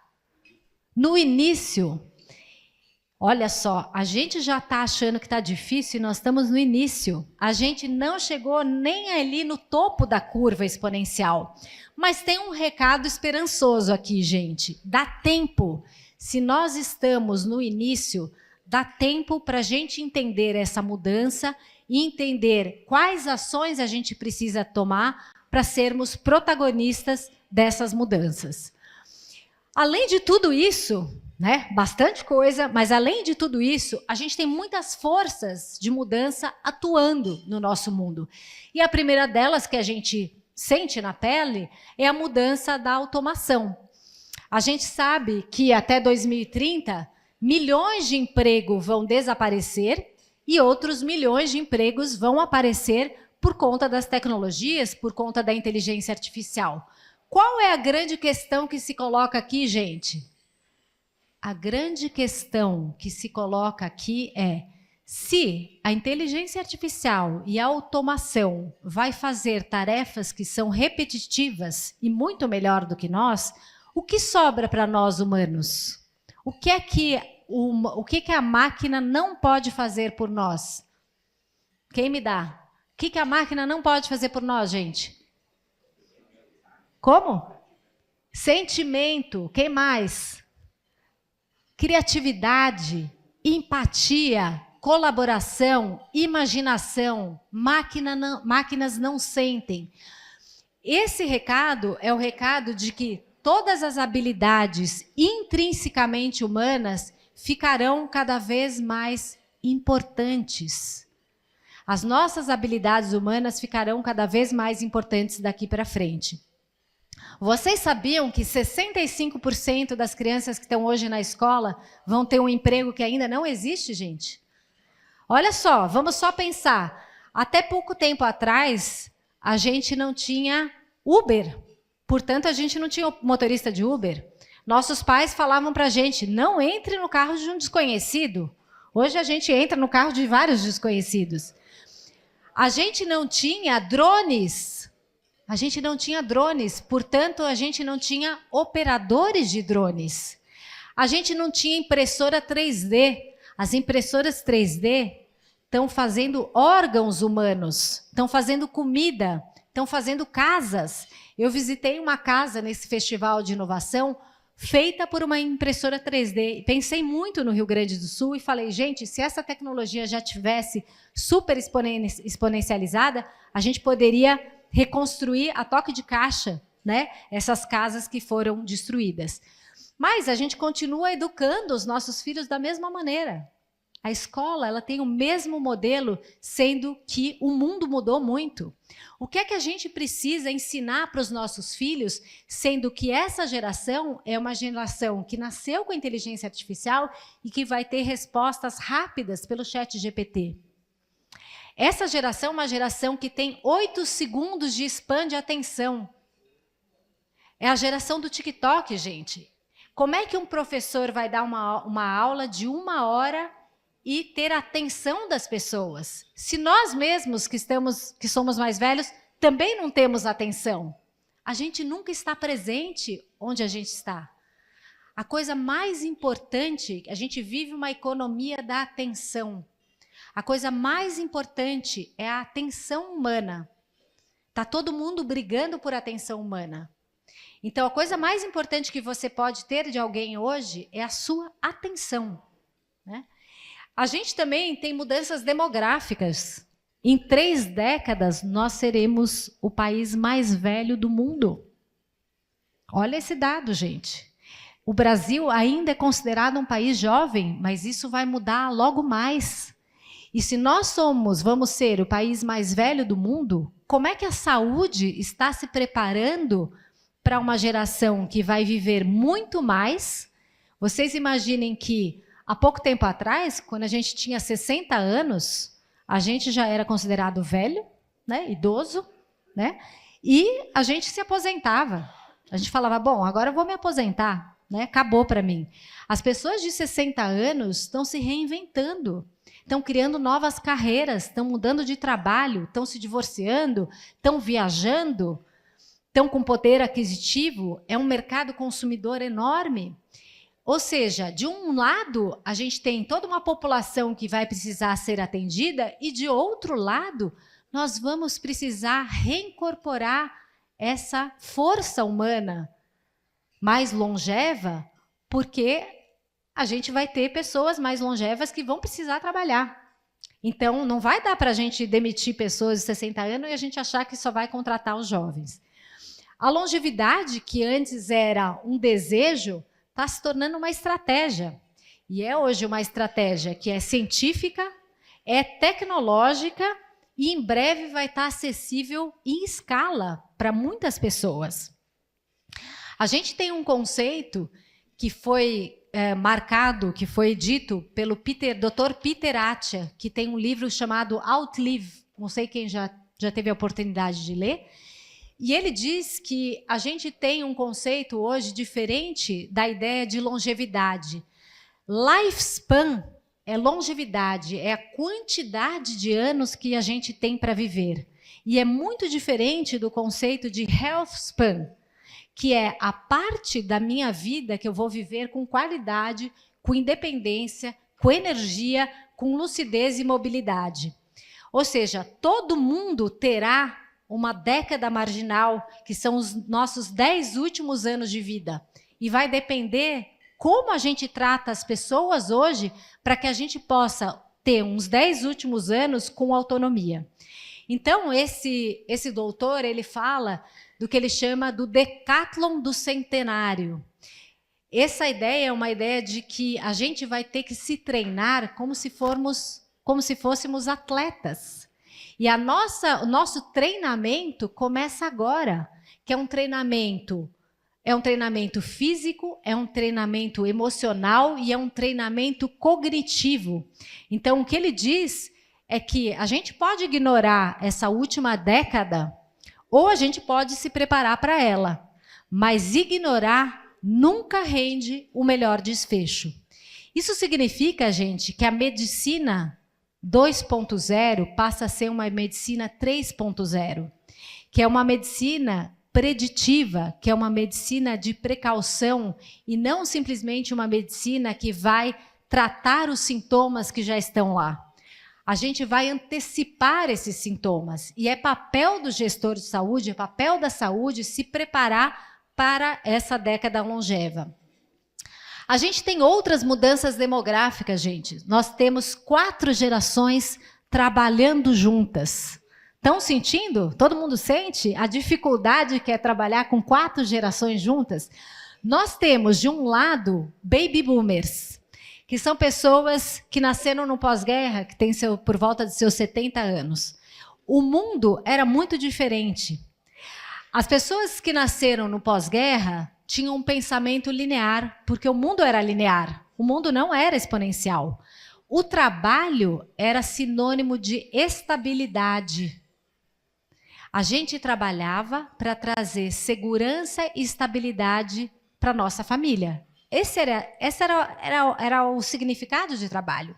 No início. Olha só, a gente já está achando que está difícil e nós estamos no início. A gente não chegou nem ali no topo da curva exponencial. Mas tem um recado esperançoso aqui, gente. Dá tempo. Se nós estamos no início, dá tempo para a gente entender essa mudança e entender quais ações a gente precisa tomar para sermos protagonistas dessas mudanças. Além de tudo isso, né, bastante coisa, mas além de tudo isso, a gente tem muitas forças de mudança atuando no nosso mundo. E a primeira delas que a gente sente na pele é a mudança da automação. A gente sabe que até 2030, milhões de empregos vão desaparecer e outros milhões de empregos vão aparecer por conta das tecnologias, por conta da inteligência artificial. Qual é a grande questão que se coloca aqui, gente? A grande questão que se coloca aqui é: se a inteligência artificial e a automação vai fazer tarefas que são repetitivas e muito melhor do que nós, o que sobra para nós humanos? O que é que a máquina não pode fazer por nós? Quem me dá? O que a máquina não pode fazer por nós, gente? Como? Sentimento. Quem mais? Criatividade, empatia, colaboração, imaginação. Máquinas não sentem. Esse recado é o recado de que todas as habilidades intrinsecamente humanas ficarão cada vez mais importantes. As nossas habilidades humanas ficarão cada vez mais importantes daqui para frente. Vocês sabiam que 65% das crianças que estão hoje na escola vão ter um emprego que ainda não existe, gente? Olha só, vamos só pensar. Até pouco tempo atrás, a gente não tinha Uber. Portanto, a gente não tinha motorista de Uber. Nossos pais falavam para a gente: não entre no carro de um desconhecido. Hoje a gente entra no carro de vários desconhecidos. A gente não tinha drones. A gente não tinha drones, portanto, a gente não tinha operadores de drones. A gente não tinha impressora 3D. As impressoras 3D estão fazendo órgãos humanos, estão fazendo comida, estão fazendo casas. Eu visitei uma casa nesse festival de inovação feita por uma impressora 3D. Pensei muito no Rio Grande do Sul e falei: gente, se essa tecnologia já tivesse super exponencializada, a gente poderia reconstruir a toque de caixa, né, essas casas que foram destruídas. Mas a gente continua educando os nossos filhos da mesma maneira. A escola, ela tem o mesmo modelo, sendo que o mundo mudou muito. O que é que a gente precisa ensinar para os nossos filhos, sendo que essa geração é uma geração que nasceu com a inteligência artificial e que vai ter respostas rápidas pelo ChatGPT? Essa geração é uma geração que tem 8 segundos de span de atenção. É a geração do TikTok, gente. Como é que um professor vai dar uma aula de 1 hora e ter a atenção das pessoas? Se nós mesmos, que somos mais velhos, também não temos atenção. A gente nunca está presente onde a gente está. A coisa mais importante, a gente vive uma economia da atenção. A coisa mais importante é a atenção humana. Está todo mundo brigando por atenção humana. Então, a coisa mais importante que você pode ter de alguém hoje é a sua atenção, né? A gente também tem mudanças demográficas. Em 3 décadas, nós seremos o país mais velho do mundo. Olha esse dado, gente. O Brasil ainda é considerado um país jovem, mas isso vai mudar logo mais. E se nós vamos ser o país mais velho do mundo, como é que a saúde está se preparando para uma geração que vai viver muito mais? Vocês imaginem que Há pouco tempo atrás, quando a gente tinha 60 anos, a gente já era considerado velho, né, idoso, né, e a gente se aposentava. A gente falava, bom, agora eu vou me aposentar, né, acabou para mim. As pessoas de 60 anos estão se reinventando, estão criando novas carreiras, estão mudando de trabalho, estão se divorciando, estão viajando, estão com poder aquisitivo. É um mercado consumidor enorme. Ou seja, de um lado, a gente tem toda uma população que vai precisar ser atendida e, de outro lado, nós vamos precisar reincorporar essa força humana mais longeva, porque a gente vai ter pessoas mais longevas que vão precisar trabalhar. Então, não vai dar para a gente demitir pessoas de 60 anos e a gente achar que só vai contratar os jovens. A longevidade, que antes era um desejo, está se tornando uma estratégia. E é hoje uma estratégia que é científica, é tecnológica e em breve vai estar acessível em escala para muitas pessoas. A gente tem um conceito que foi marcado, que foi dito pelo Dr. Peter Attia, que tem um livro chamado Outlive, não sei quem já teve a oportunidade de ler, e ele diz que a gente tem um conceito hoje diferente da ideia de longevidade. Lifespan é longevidade, é a quantidade de anos que a gente tem para viver. E é muito diferente do conceito de health span, que é a parte da minha vida que eu vou viver com qualidade, com independência, com energia, com lucidez e mobilidade. Ou seja, todo mundo terá uma década marginal, que são os nossos 10 últimos anos de vida. E vai depender como a gente trata as pessoas hoje para que a gente possa ter uns 10 últimos anos com autonomia. Então, esse doutor, ele fala do que ele chama do decátlon do centenário. Essa ideia é uma ideia de que a gente vai ter que se treinar como se fôssemos atletas. E o nosso treinamento começa agora, que é um treinamento físico, é um treinamento emocional e é um treinamento cognitivo. Então, o que ele diz é que a gente pode ignorar essa última década ou a gente pode se preparar para ela, mas ignorar nunca rende o melhor desfecho. Isso significa, gente, que a medicina 2.0 passa a ser uma medicina 3.0, que é uma medicina preditiva, que é uma medicina de precaução e não simplesmente uma medicina que vai tratar os sintomas que já estão lá. A gente vai antecipar esses sintomas e é papel do gestor de saúde, é papel da saúde se preparar para essa década longeva. A gente tem outras mudanças demográficas, gente. Nós temos 4 gerações trabalhando juntas. Estão sentindo? Todo mundo sente a dificuldade que é trabalhar com 4 gerações juntas? Nós temos, de um lado, baby boomers, que são pessoas que nasceram no pós-guerra, que têm por volta de seus 70 anos. O mundo era muito diferente. As pessoas que nasceram no pós-guerra tinham um pensamento linear, porque o mundo era linear, o mundo não era exponencial. O trabalho era sinônimo de estabilidade. A gente trabalhava para trazer segurança e estabilidade para a nossa família. Esse era o significado de trabalho.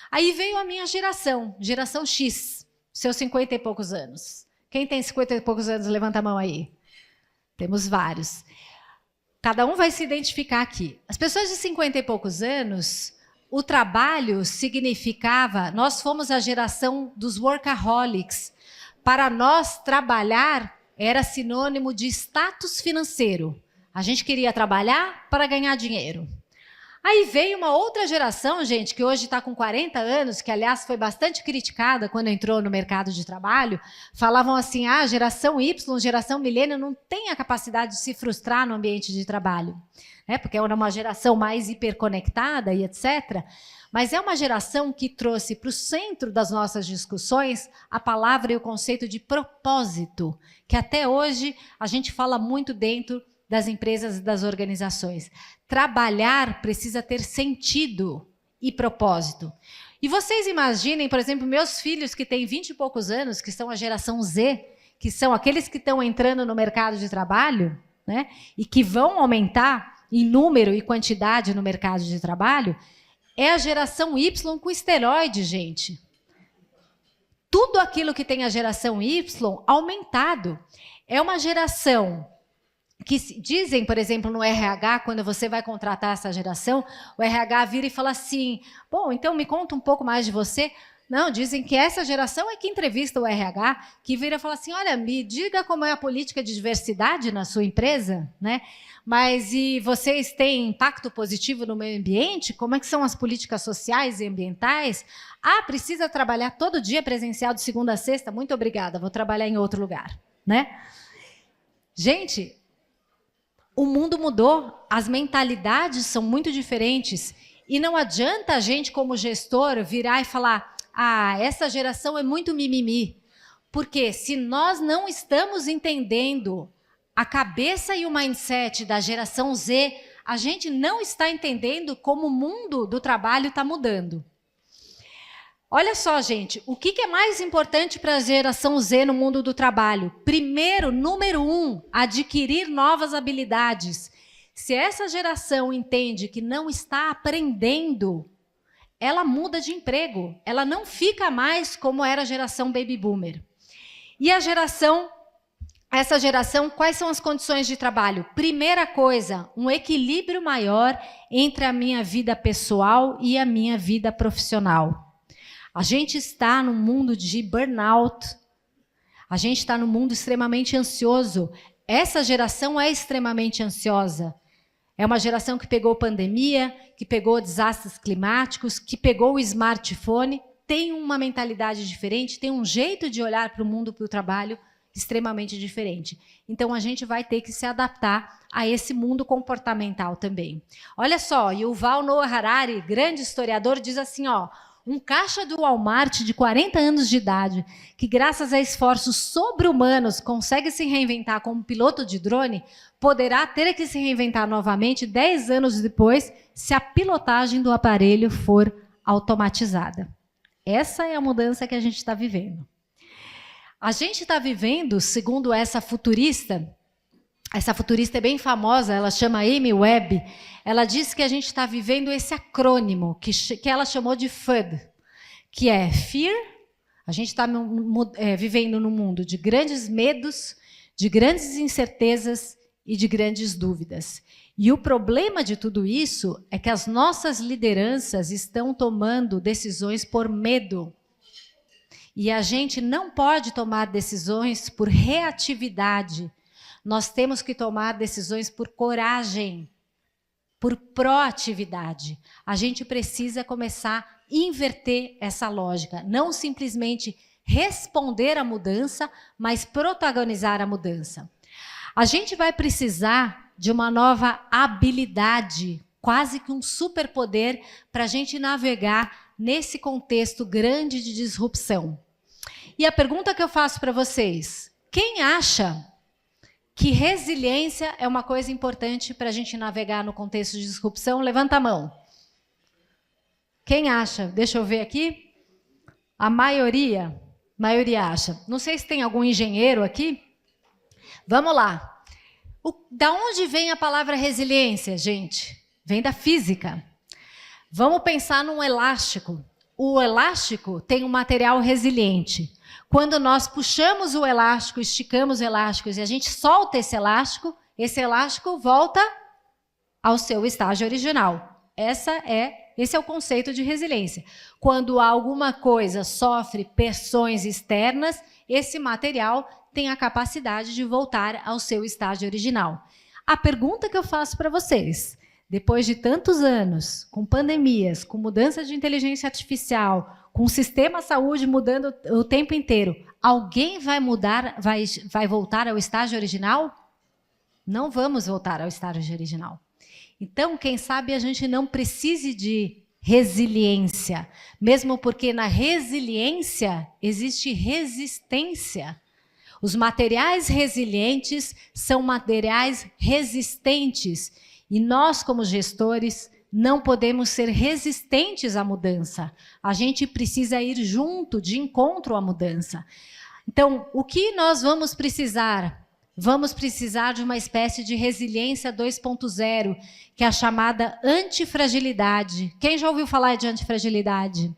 Aí veio a minha geração X, seus 50 e poucos anos. Quem tem 50 e poucos anos, levanta a mão aí. Temos vários. Cada um vai se identificar aqui. As pessoas de 50 e poucos anos, o trabalho significava... Nós fomos a geração dos workaholics. Para nós, trabalhar era sinônimo de status financeiro. A gente queria trabalhar para ganhar dinheiro. Aí veio uma outra geração, gente, que hoje está com 40 anos, que, aliás, foi bastante criticada quando entrou no mercado de trabalho. Falavam assim, geração Y, geração milênio, não tem a capacidade de se frustrar no ambiente de trabalho. Porque era uma geração mais hiperconectada e etc. Mas é uma geração que trouxe para o centro das nossas discussões a palavra e o conceito de propósito, que até hoje a gente fala muito dentro das empresas e das organizações. Trabalhar precisa ter sentido. e propósito. E vocês imaginem, por exemplo, meus filhos que têm 20 e poucos anos, que são a geração Z, que são aqueles que estão entrando no mercado de trabalho, né, e que vão aumentar em número e quantidade no mercado de trabalho, é a geração Y com esteroide, gente. Tudo aquilo que tem a geração Y aumentado. É uma geração que dizem, por exemplo, no RH, quando você vai contratar essa geração, o RH vira e fala assim, bom, então me conta um pouco mais de você. Não, dizem que essa geração é que entrevista o RH, que vira e fala assim, olha, me diga como é a política de diversidade na sua empresa, né? Mas e vocês têm impacto positivo no meio ambiente? Como é que são as políticas sociais e ambientais? Ah, precisa trabalhar todo dia presencial de segunda a sexta? Muito obrigada, vou trabalhar em outro lugar, né? Gente, o mundo mudou, as mentalidades são muito diferentes e não adianta a gente, como gestor, virar e falar, ah, essa geração é muito mimimi. Porque se nós não estamos entendendo a cabeça e o mindset da geração Z, a gente não está entendendo como o mundo do trabalho está mudando. Olha só, gente, o que é mais importante para a geração Z no mundo do trabalho? Primeiro, número 1, adquirir novas habilidades. Se essa geração entende que não está aprendendo, ela muda de emprego. Ela não fica mais como era a geração Baby Boomer. E essa geração, quais são as condições de trabalho? Primeira coisa, um equilíbrio maior entre a minha vida pessoal e a minha vida profissional. A gente está num mundo de burnout, a gente está num mundo extremamente ansioso. Essa geração é extremamente ansiosa. É uma geração que pegou pandemia, que pegou desastres climáticos, que pegou o smartphone, tem uma mentalidade diferente, tem um jeito de olhar para o mundo, para o trabalho, extremamente diferente. Então, a gente vai ter que se adaptar a esse mundo comportamental também. Olha só, Yuval Noah Harari, grande historiador, diz assim, ó, um caixa do Walmart de 40 anos de idade, que graças a esforços sobre-humanos consegue se reinventar como piloto de drone, poderá ter que se reinventar novamente 10 anos depois, se a pilotagem do aparelho for automatizada. Essa é a mudança que a gente está vivendo. A gente está vivendo, segundo essa futurista é bem famosa, ela chama Amy Webb, ela diz que a gente está vivendo esse acrônimo, que ela chamou de FUD, que é Fear, a gente está vivendo num mundo de grandes medos, de grandes incertezas e de grandes dúvidas. E o problema de tudo isso é que as nossas lideranças estão tomando decisões por medo. E a gente não pode tomar decisões por reatividade. Nós temos que tomar decisões por coragem, por proatividade. A gente precisa começar a inverter essa lógica, não simplesmente responder à mudança, mas protagonizar a mudança. A gente vai precisar de uma nova habilidade, quase que um superpoder, para a gente navegar nesse contexto grande de disrupção. E a pergunta que eu faço para vocês, quem acha que resiliência é uma coisa importante para a gente navegar no contexto de disrupção? Levanta a mão. Quem acha? Deixa eu ver aqui. A maioria acha. Não sei se tem algum engenheiro aqui. Vamos lá. Da onde vem a palavra resiliência, gente? Vem da física. Vamos pensar num elástico. O elástico tem um material resiliente. Quando nós puxamos o elástico, esticamos o elástico e a gente solta esse elástico volta ao seu estágio original. Esse é o conceito de resiliência. Quando alguma coisa sofre pressões externas, esse material tem a capacidade de voltar ao seu estágio original. A pergunta que eu faço para vocês, depois de tantos anos, com pandemias, com mudança de inteligência artificial, com o sistema de saúde mudando o tempo inteiro, alguém vai voltar ao estágio original? Não vamos voltar ao estágio original. Então, quem sabe a gente não precise de resiliência, mesmo porque na resiliência existe resistência. Os materiais resilientes são materiais resistentes. E nós, como gestores, não podemos ser resistentes à mudança. A gente precisa ir junto, de encontro à mudança. Então, o que nós vamos precisar? Vamos precisar de uma espécie de resiliência 2.0, que é a chamada antifragilidade. Quem já ouviu falar de antifragilidade?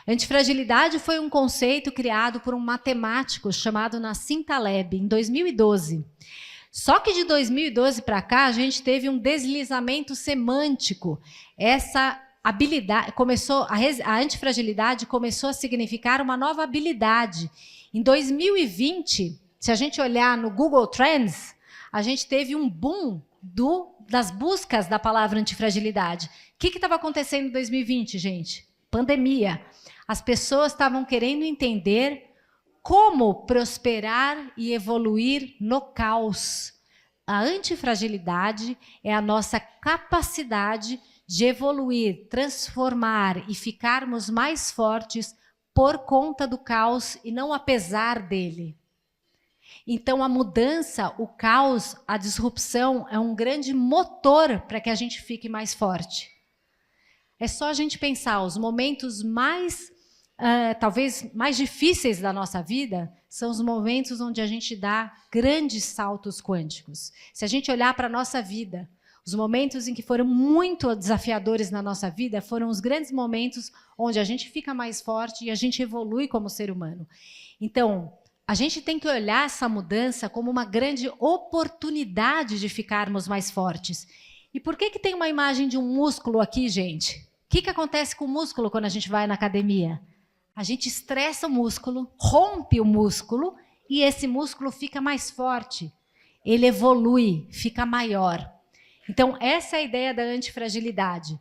Antifragilidade foi um conceito criado por um matemático chamado Nassim Taleb, em 2012. Só que de 2012 para cá, a gente teve um deslizamento semântico. Essa habilidade a antifragilidade começou a significar uma nova habilidade. Em 2020, se a gente olhar no Google Trends, a gente teve um boom das buscas da palavra antifragilidade. O que estava acontecendo em 2020, gente? Pandemia. As pessoas estavam querendo entender como prosperar e evoluir no caos. A antifragilidade é a nossa capacidade de evoluir, transformar e ficarmos mais fortes por conta do caos e não apesar dele. Então, a mudança, o caos, a disrupção é um grande motor para que a gente fique mais forte. É só a gente pensar, os momentos talvez mais difíceis da nossa vida são os momentos onde a gente dá grandes saltos quânticos. Se a gente olhar para a nossa vida, os momentos em que foram muito desafiadores na nossa vida foram os grandes momentos onde a gente fica mais forte e a gente evolui como ser humano. Então, a gente tem que olhar essa mudança como uma grande oportunidade de ficarmos mais fortes. E por que tem uma imagem de um músculo aqui, gente? O que acontece com o músculo quando a gente vai na academia? A gente estressa o músculo, rompe o músculo e esse músculo fica mais forte. Ele evolui, fica maior. Então, essa é a ideia da antifragilidade.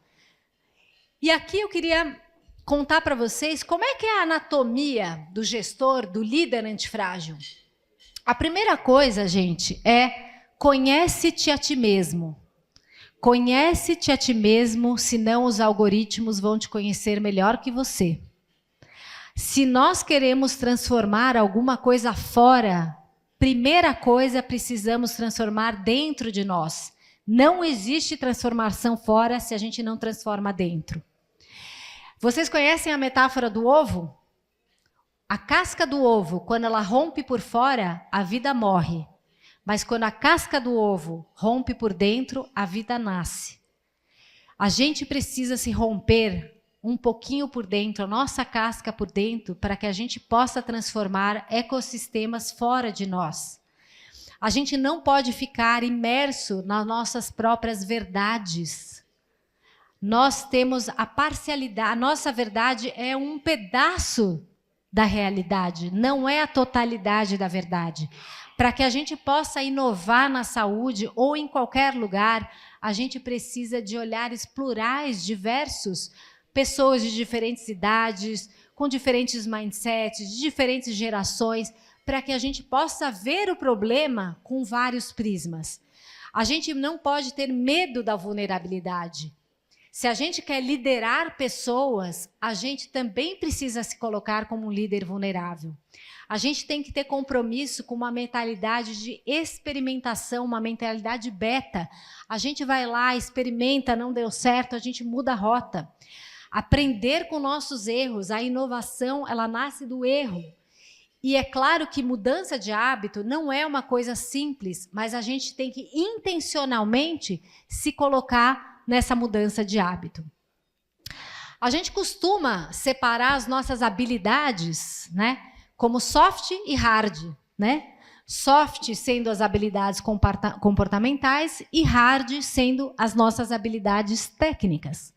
E aqui eu queria contar para vocês como é que é a anatomia do gestor, do líder antifrágil. A primeira coisa, gente, é conhece-te a ti mesmo. Conhece-te a ti mesmo, senão os algoritmos vão te conhecer melhor que você. Se nós queremos transformar alguma coisa fora, primeira coisa, precisamos transformar dentro de nós. Não existe transformação fora se a gente não transforma dentro. Vocês conhecem a metáfora do ovo? A casca do ovo, quando ela rompe por fora, a vida morre. Mas quando a casca do ovo rompe por dentro, a vida nasce. A gente precisa se romper um pouquinho por dentro, a nossa casca por dentro, para que a gente possa transformar ecossistemas fora de nós. A gente não pode ficar imerso nas nossas próprias verdades. Nós temos a parcialidade, a nossa verdade é um pedaço da realidade, não é a totalidade da verdade. Para que a gente possa inovar na saúde ou em qualquer lugar, a gente precisa de olhares plurais, diversos, pessoas de diferentes idades, com diferentes mindsets, de diferentes gerações, para que a gente possa ver o problema com vários prismas. A gente não pode ter medo da vulnerabilidade. Se a gente quer liderar pessoas, a gente também precisa se colocar como um líder vulnerável. A gente tem que ter compromisso com uma mentalidade de experimentação, uma mentalidade beta. A gente vai lá, experimenta, não deu certo, a gente muda a rota. Aprender com nossos erros, a inovação, ela nasce do erro. E é claro que mudança de hábito não é uma coisa simples, mas a gente tem que intencionalmente se colocar nessa mudança de hábito. A gente costuma separar as nossas habilidades, né, como soft e hard, né? Soft sendo as habilidades comportamentais e hard sendo as nossas habilidades técnicas.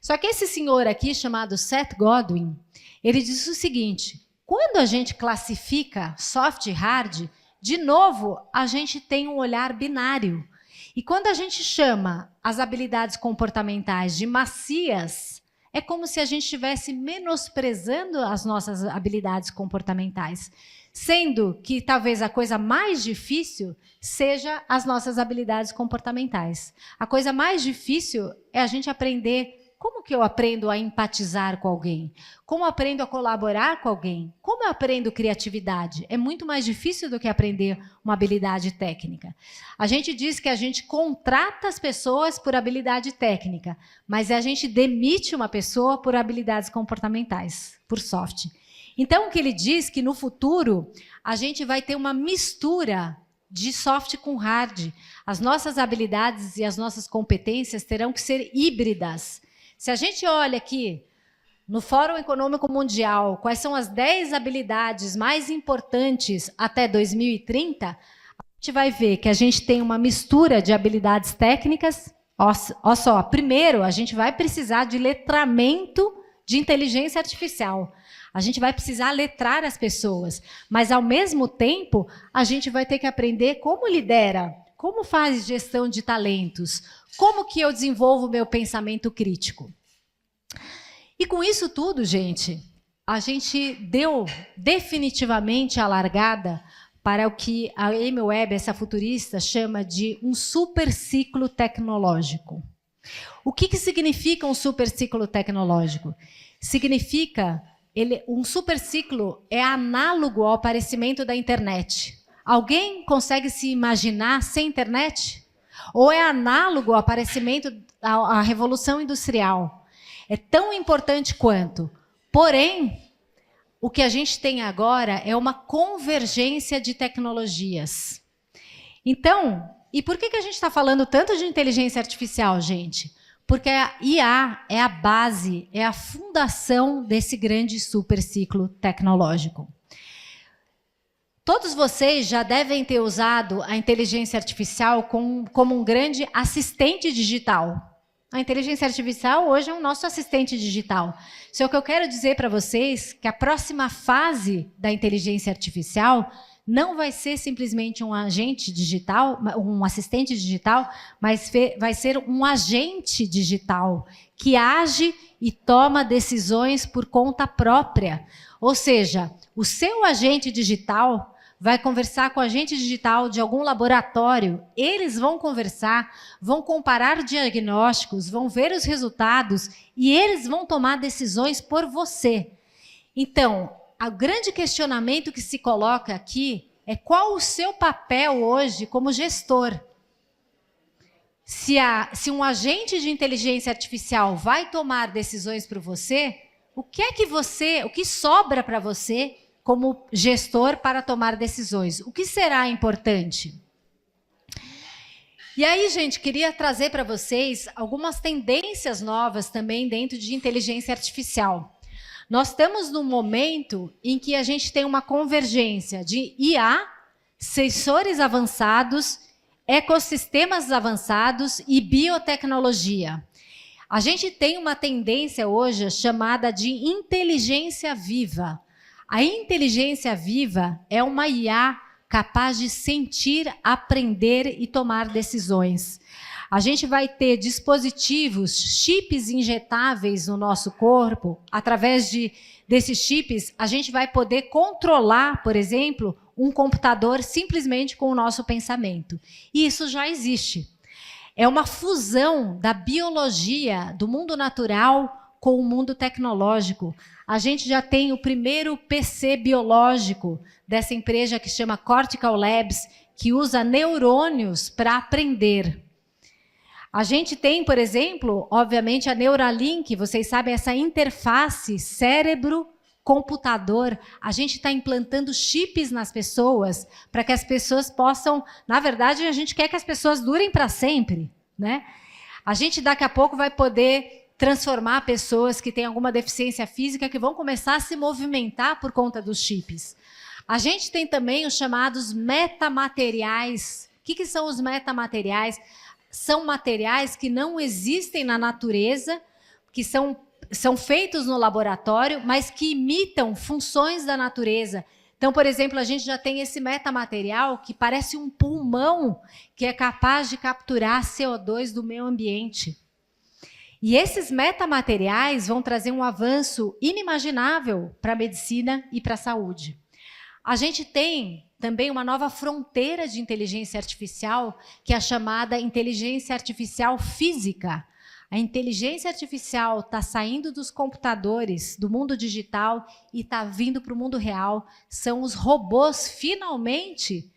Só que esse senhor aqui, chamado Seth Godin, ele disse o seguinte: quando a gente classifica soft e hard, de novo, a gente tem um olhar binário. E quando a gente chama as habilidades comportamentais de macias, é como se a gente estivesse menosprezando as nossas habilidades comportamentais, sendo que talvez a coisa mais difícil seja as nossas habilidades comportamentais. A coisa mais difícil é a gente aprender Como que eu aprendo a empatizar com alguém? Como eu aprendo a colaborar com alguém? Como eu aprendo criatividade? É muito mais difícil do que aprender uma habilidade técnica. A gente diz que a gente contrata as pessoas por habilidade técnica, mas a gente demite uma pessoa por habilidades comportamentais, por soft. Então, o que ele diz que no futuro a gente vai ter uma mistura de soft com hard. As nossas habilidades e as nossas competências terão que ser híbridas. Se a gente olha aqui no Fórum Econômico Mundial, quais são as 10 habilidades mais importantes até 2030, a gente vai ver que a gente tem uma mistura de habilidades técnicas. Olha só, primeiro, a gente vai precisar de letramento de inteligência artificial. A gente vai precisar letrar as pessoas, mas, ao mesmo tempo, a gente vai ter que aprender como lidera, como faz gestão de talentos, como que eu desenvolvo o meu pensamento crítico. E com isso tudo, gente, a gente deu definitivamente a largada para o que a Amy Webb, essa futurista, chama de um superciclo tecnológico. O que significa um superciclo tecnológico? Significa... um superciclo é análogo ao aparecimento da internet. Alguém consegue se imaginar sem internet? Ou é análogo ao aparecimento da Revolução Industrial? É tão importante quanto. Porém, o que a gente tem agora é uma convergência de tecnologias. Então, e por que a gente está falando tanto de inteligência artificial, gente? Porque a IA é a base, é a fundação desse grande superciclo tecnológico. Todos vocês já devem ter usado a inteligência artificial como um grande assistente digital. A inteligência artificial hoje é o nosso assistente digital. Só que eu quero dizer para vocês que a próxima fase da inteligência artificial não vai ser simplesmente um agente digital, um assistente digital, mas vai ser um agente digital que age e toma decisões por conta própria. Ou seja, o seu agente digital vai conversar com o agente digital de algum laboratório, eles vão conversar, vão comparar diagnósticos, vão ver os resultados e eles vão tomar decisões por você. Então, o grande questionamento que se coloca aqui é qual o seu papel hoje como gestor. Se um agente de inteligência artificial vai tomar decisões por você, o que sobra para você como gestor para tomar decisões? O que será importante? E aí, gente, queria trazer para vocês algumas tendências novas também dentro de inteligência artificial. Nós estamos num momento em que a gente tem uma convergência de IA, sensores avançados, ecossistemas avançados e biotecnologia. A gente tem uma tendência hoje chamada de inteligência viva. A inteligência viva é uma IA capaz de sentir, aprender e tomar decisões. A gente vai ter dispositivos, chips injetáveis no nosso corpo. Através desses chips, a gente vai poder controlar, por exemplo, um computador simplesmente com o nosso pensamento. E isso já existe. É uma fusão da biologia, do mundo natural, com o mundo tecnológico. A gente já tem o primeiro PC biológico dessa empresa que chama Cortical Labs, que usa neurônios para aprender. A gente tem, por exemplo, obviamente, a Neuralink, vocês sabem, essa interface cérebro-computador. A gente está implantando chips nas pessoas para que as pessoas possam... Na verdade, a gente quer que as pessoas durem para sempre, né? A gente, daqui a pouco, vai poder transformar pessoas que têm alguma deficiência física que vão começar a se movimentar por conta dos chips. A gente tem também os chamados metamateriais. O que são os metamateriais? São materiais que não existem na natureza, que são feitos no laboratório, mas que imitam funções da natureza. Então, por exemplo, a gente já tem esse metamaterial que parece um pulmão que é capaz de capturar CO2 do meio ambiente. E esses metamateriais vão trazer um avanço inimaginável para a medicina e para a saúde. A gente tem também uma nova fronteira de inteligência artificial, que é a chamada inteligência artificial física. A inteligência artificial está saindo dos computadores, do mundo digital, e está vindo para o mundo real. São os robôs, finalmente,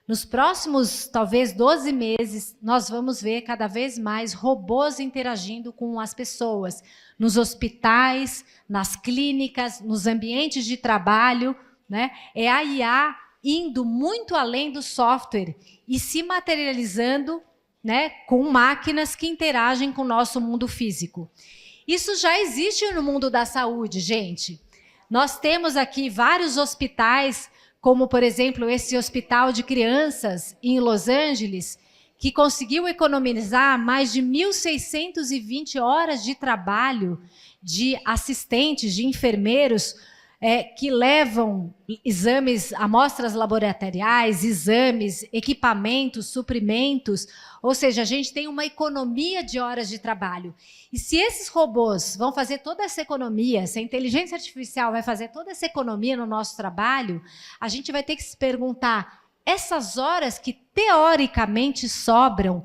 nos próximos, talvez, 12 meses, nós vamos ver cada vez mais robôs interagindo com as pessoas, nos hospitais, nas clínicas, nos ambientes de trabalho, né? É a IA indo muito além do software e se materializando, né, com máquinas que interagem com o nosso mundo físico. Isso já existe no mundo da saúde, gente. Nós temos aqui vários hospitais, como, por exemplo, esse hospital de crianças em Los Angeles, que conseguiu economizar mais de 1.620 horas de trabalho de assistentes, de enfermeiros, que levam exames, amostras laboratoriais, exames, equipamentos, suprimentos, ou seja, a gente tem uma economia de horas de trabalho. E se esses robôs vão fazer toda essa economia, se a inteligência artificial vai fazer toda essa economia no nosso trabalho, a gente vai ter que se perguntar, essas horas que teoricamente sobram,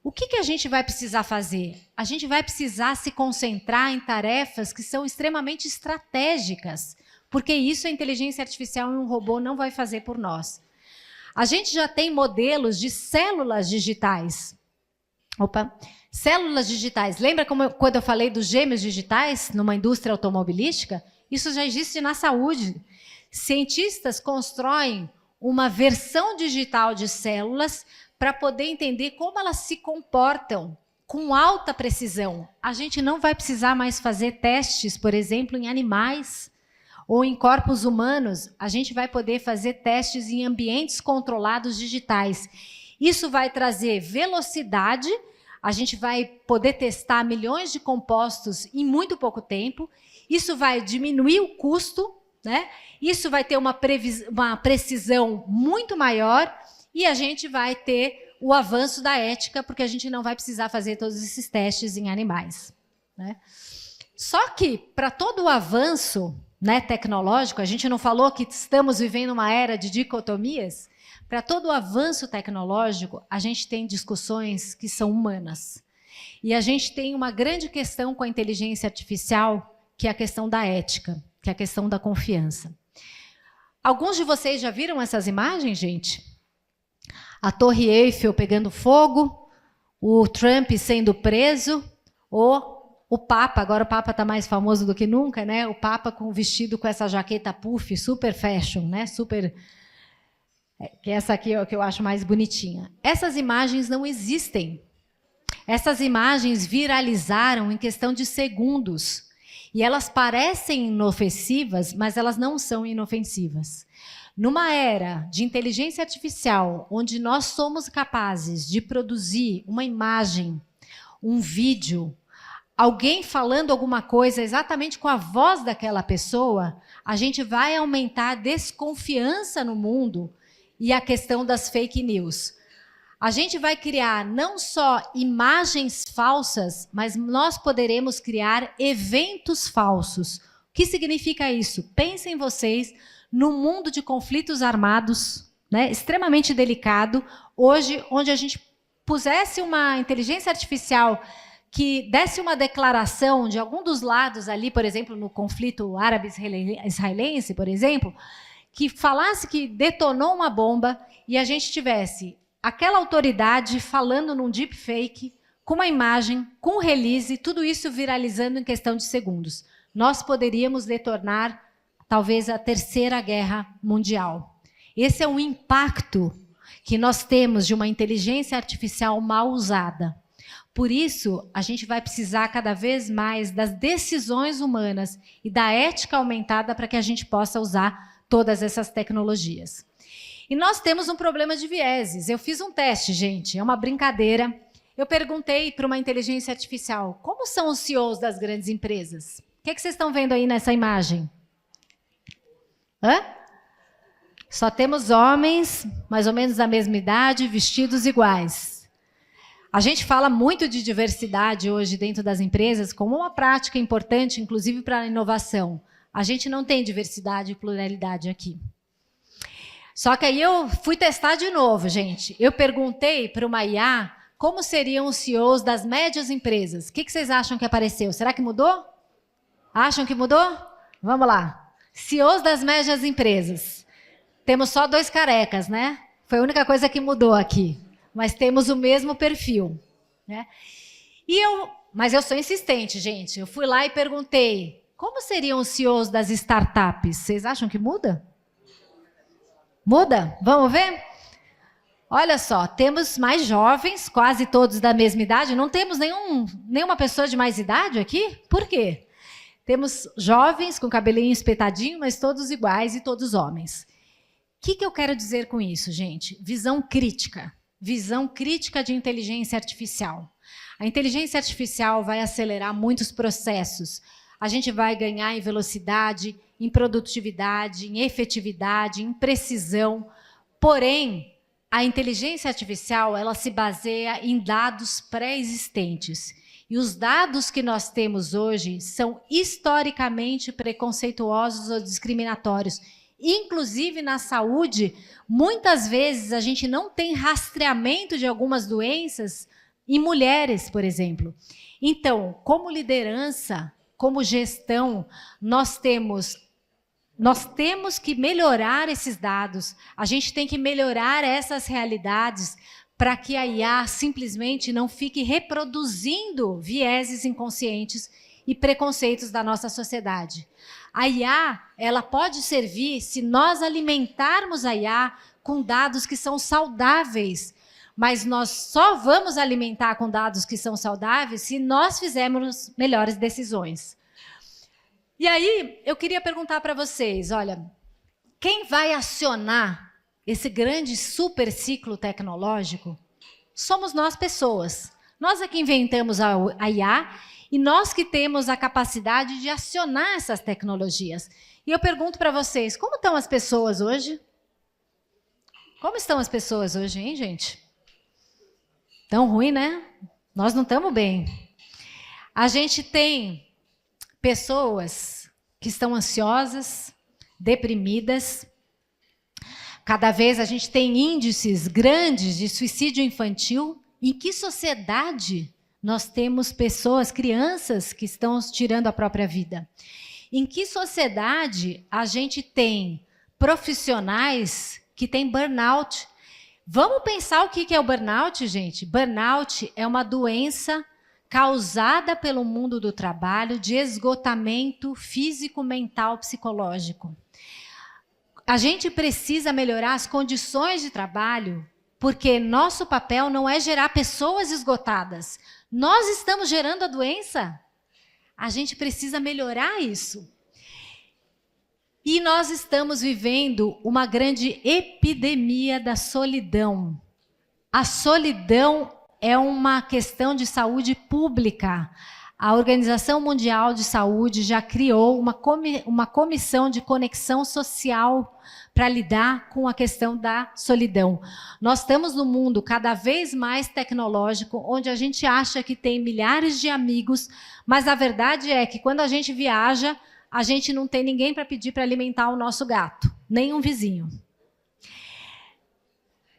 o que a gente vai precisar fazer? A gente vai precisar se concentrar em tarefas que são extremamente estratégicas, porque isso a inteligência artificial e um robô não vai fazer por nós. A gente já tem modelos de células digitais. Células digitais. Lembra quando eu falei dos gêmeos digitais numa indústria automobilística? Isso já existe na saúde. Cientistas constroem uma versão digital de células para poder entender como elas se comportam com alta precisão. A gente não vai precisar mais fazer testes, por exemplo, em animais ou em corpos humanos. A gente vai poder fazer testes em ambientes controlados digitais. Isso vai trazer velocidade, a gente vai poder testar milhões de compostos em muito pouco tempo, isso vai diminuir o custo, né? Isso vai ter uma precisão muito maior e a gente vai ter o avanço da ética, porque a gente não vai precisar fazer todos esses testes em animais, né? Só que, para todo o avanço, né, tecnológico, a gente não falou que estamos vivendo uma era de dicotomias? Para todo o avanço tecnológico, a gente tem discussões que são humanas. E a gente tem uma grande questão com a inteligência artificial, que é a questão da ética, que é a questão da confiança. Alguns de vocês já viram essas imagens, gente? A Torre Eiffel pegando fogo, o Trump sendo preso, ou o Papa, agora o Papa está mais famoso do que nunca, né? O Papa vestido com essa jaqueta puff, super fashion, né? Super, que essa aqui é o que eu acho mais bonitinha. Essas imagens não existem. Essas imagens viralizaram em questão de segundos. E elas parecem inofensivas, mas elas não são inofensivas. Numa era de inteligência artificial, onde nós somos capazes de produzir uma imagem, um vídeo, alguém falando alguma coisa exatamente com a voz daquela pessoa, a gente vai aumentar a desconfiança no mundo e a questão das fake news. A gente vai criar não só imagens falsas, mas nós poderemos criar eventos falsos. O que significa isso? Pensem vocês no mundo de conflitos armados, né, extremamente delicado, hoje, onde a gente pusesse uma inteligência artificial que desse uma declaração de algum dos lados ali, por exemplo, no conflito árabe-israelense, por exemplo, que falasse que detonou uma bomba e a gente tivesse aquela autoridade falando num deepfake, com uma imagem, com release, tudo isso viralizando em questão de segundos. Nós poderíamos detonar, talvez, a Terceira Guerra Mundial. Esse é um impacto que nós temos de uma inteligência artificial mal usada. Por isso, a gente vai precisar cada vez mais das decisões humanas e da ética aumentada para que a gente possa usar todas essas tecnologias. E nós temos um problema de vieses. Eu fiz um teste, gente, é uma brincadeira. Eu perguntei para uma inteligência artificial, como são os CEOs das grandes empresas? O que é que vocês estão vendo aí nessa imagem? Hã? Só temos homens, mais ou menos da mesma idade, vestidos iguais. A gente fala muito de diversidade hoje dentro das empresas como uma prática importante, inclusive para a inovação. A gente não tem diversidade e pluralidade aqui. Só que aí eu fui testar de novo, gente. Eu perguntei para uma IA como seriam os CEOs das médias empresas. O que vocês acham que apareceu? Será que mudou? Acham que mudou? Vamos lá. CEOs das médias empresas. Temos só 2 carecas, né? Foi a única coisa que mudou aqui. Mas temos o mesmo perfil, né? Mas eu sou insistente, gente. Eu fui lá e perguntei, como seriam os CEOs das startups? Vocês acham que muda? Muda? Vamos ver? Olha só, temos mais jovens, quase todos da mesma idade. Não temos nenhuma pessoa de mais idade aqui? Por quê? Temos jovens com cabelinho espetadinho, mas todos iguais e todos homens. O que eu quero dizer com isso, gente? Visão crítica. Visão crítica de inteligência artificial. A inteligência artificial vai acelerar muitos processos. A gente vai ganhar em velocidade, em produtividade, em efetividade, em precisão. Porém, a inteligência artificial, ela se baseia em dados pré-existentes. E os dados que nós temos hoje são historicamente preconceituosos ou discriminatórios. Inclusive na saúde, muitas vezes a gente não tem rastreamento de algumas doenças em mulheres, por exemplo. Então, como liderança, como gestão, nós temos que melhorar esses dados, a gente tem que melhorar essas realidades para que a IA simplesmente não fique reproduzindo vieses inconscientes e preconceitos da nossa sociedade. A IA, ela pode servir se nós alimentarmos a IA com dados que são saudáveis, mas nós só vamos alimentar com dados que são saudáveis se nós fizermos melhores decisões. E aí, eu queria perguntar para vocês, olha, quem vai acionar esse grande super ciclo tecnológico somos nós pessoas. Nós é que inventamos a IA e nós que temos a capacidade de acionar essas tecnologias. E eu pergunto para vocês, como estão as pessoas hoje? Como estão as pessoas hoje, hein, gente? Tão ruim, né? Nós não estamos bem. A gente tem pessoas que estão ansiosas, deprimidas. Cada vez a gente tem índices grandes de suicídio infantil. Em que sociedade nós temos pessoas, crianças, que estão tirando a própria vida? Em que sociedade a gente tem profissionais que têm burnout? Vamos pensar o que é o burnout, gente? Burnout é uma doença causada pelo mundo do trabalho de esgotamento físico, mental, psicológico. A gente precisa melhorar as condições de trabalho, porque nosso papel não é gerar pessoas esgotadas. Nós estamos gerando a doença. A gente precisa melhorar isso. E nós estamos vivendo uma grande epidemia da solidão. A solidão é uma questão de saúde pública. A Organização Mundial de Saúde já criou uma comissão de conexão social para lidar com a questão da solidão. Nós estamos num mundo cada vez mais tecnológico, onde a gente acha que tem milhares de amigos, mas a verdade é que quando a gente viaja, a gente não tem ninguém para pedir para alimentar o nosso gato, nem um vizinho.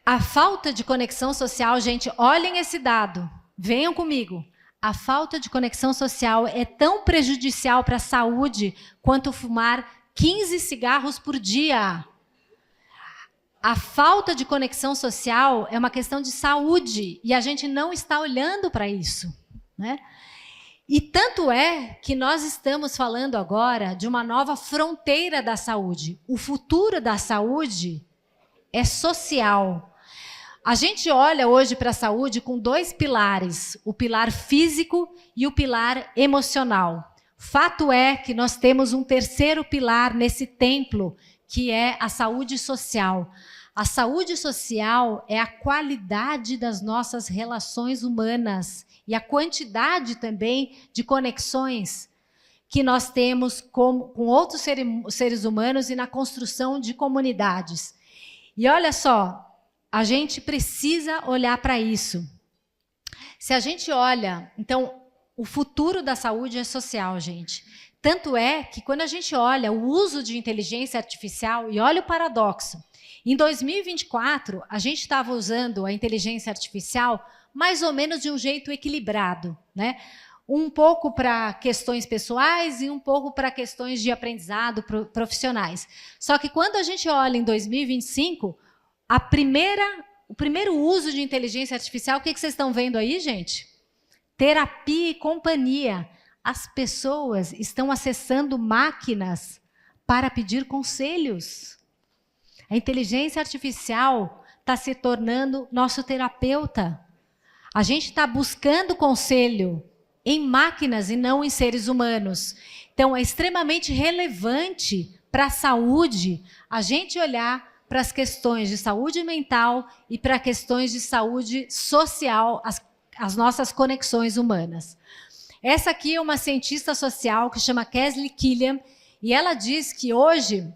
A falta de conexão social, gente, olhem esse dado, venham comigo. A falta de conexão social é tão prejudicial para a saúde quanto fumar 15 cigarros por dia. A falta de conexão social é uma questão de saúde e a gente não está olhando para isso, né? E tanto é que nós estamos falando agora de uma nova fronteira da saúde. O futuro da saúde é social. A gente olha hoje para a saúde com 2 pilares, o pilar físico e o pilar emocional. Fato é que nós temos um terceiro pilar nesse templo, que é a saúde social. A saúde social é a qualidade das nossas relações humanas e a quantidade também de conexões que nós temos com outros seres humanos e na construção de comunidades. E olha só, a gente precisa olhar para isso. Se a gente olha, então, o futuro da saúde é social, gente. Tanto é que quando a gente olha o uso de inteligência artificial, e olha o paradoxo, em 2024, a gente estava usando a inteligência artificial mais ou menos de um jeito equilibrado, né? Um pouco para questões pessoais e um pouco para questões de aprendizado profissionais. Só que quando a gente olha em 2025, o primeiro uso de inteligência artificial, o que vocês estão vendo aí, gente? Terapia e companhia. As pessoas estão acessando máquinas para pedir conselhos. A inteligência artificial está se tornando nosso terapeuta. A gente está buscando conselho em máquinas e não em seres humanos. Então, é extremamente relevante para a saúde a gente olhar para as questões de saúde mental e para questões de saúde social, as nossas conexões humanas. Essa aqui é uma cientista social que chama Kesley Killian, e ela diz que hoje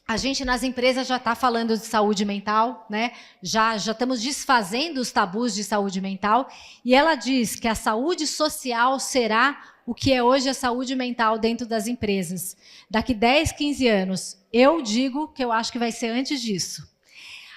a gente nas empresas já está falando de saúde mental, né? Já estamos desfazendo os tabus de saúde mental, e ela diz que a saúde social será o que é hoje a saúde mental dentro das empresas. Daqui 10, 15 anos, eu digo que eu acho que vai ser antes disso.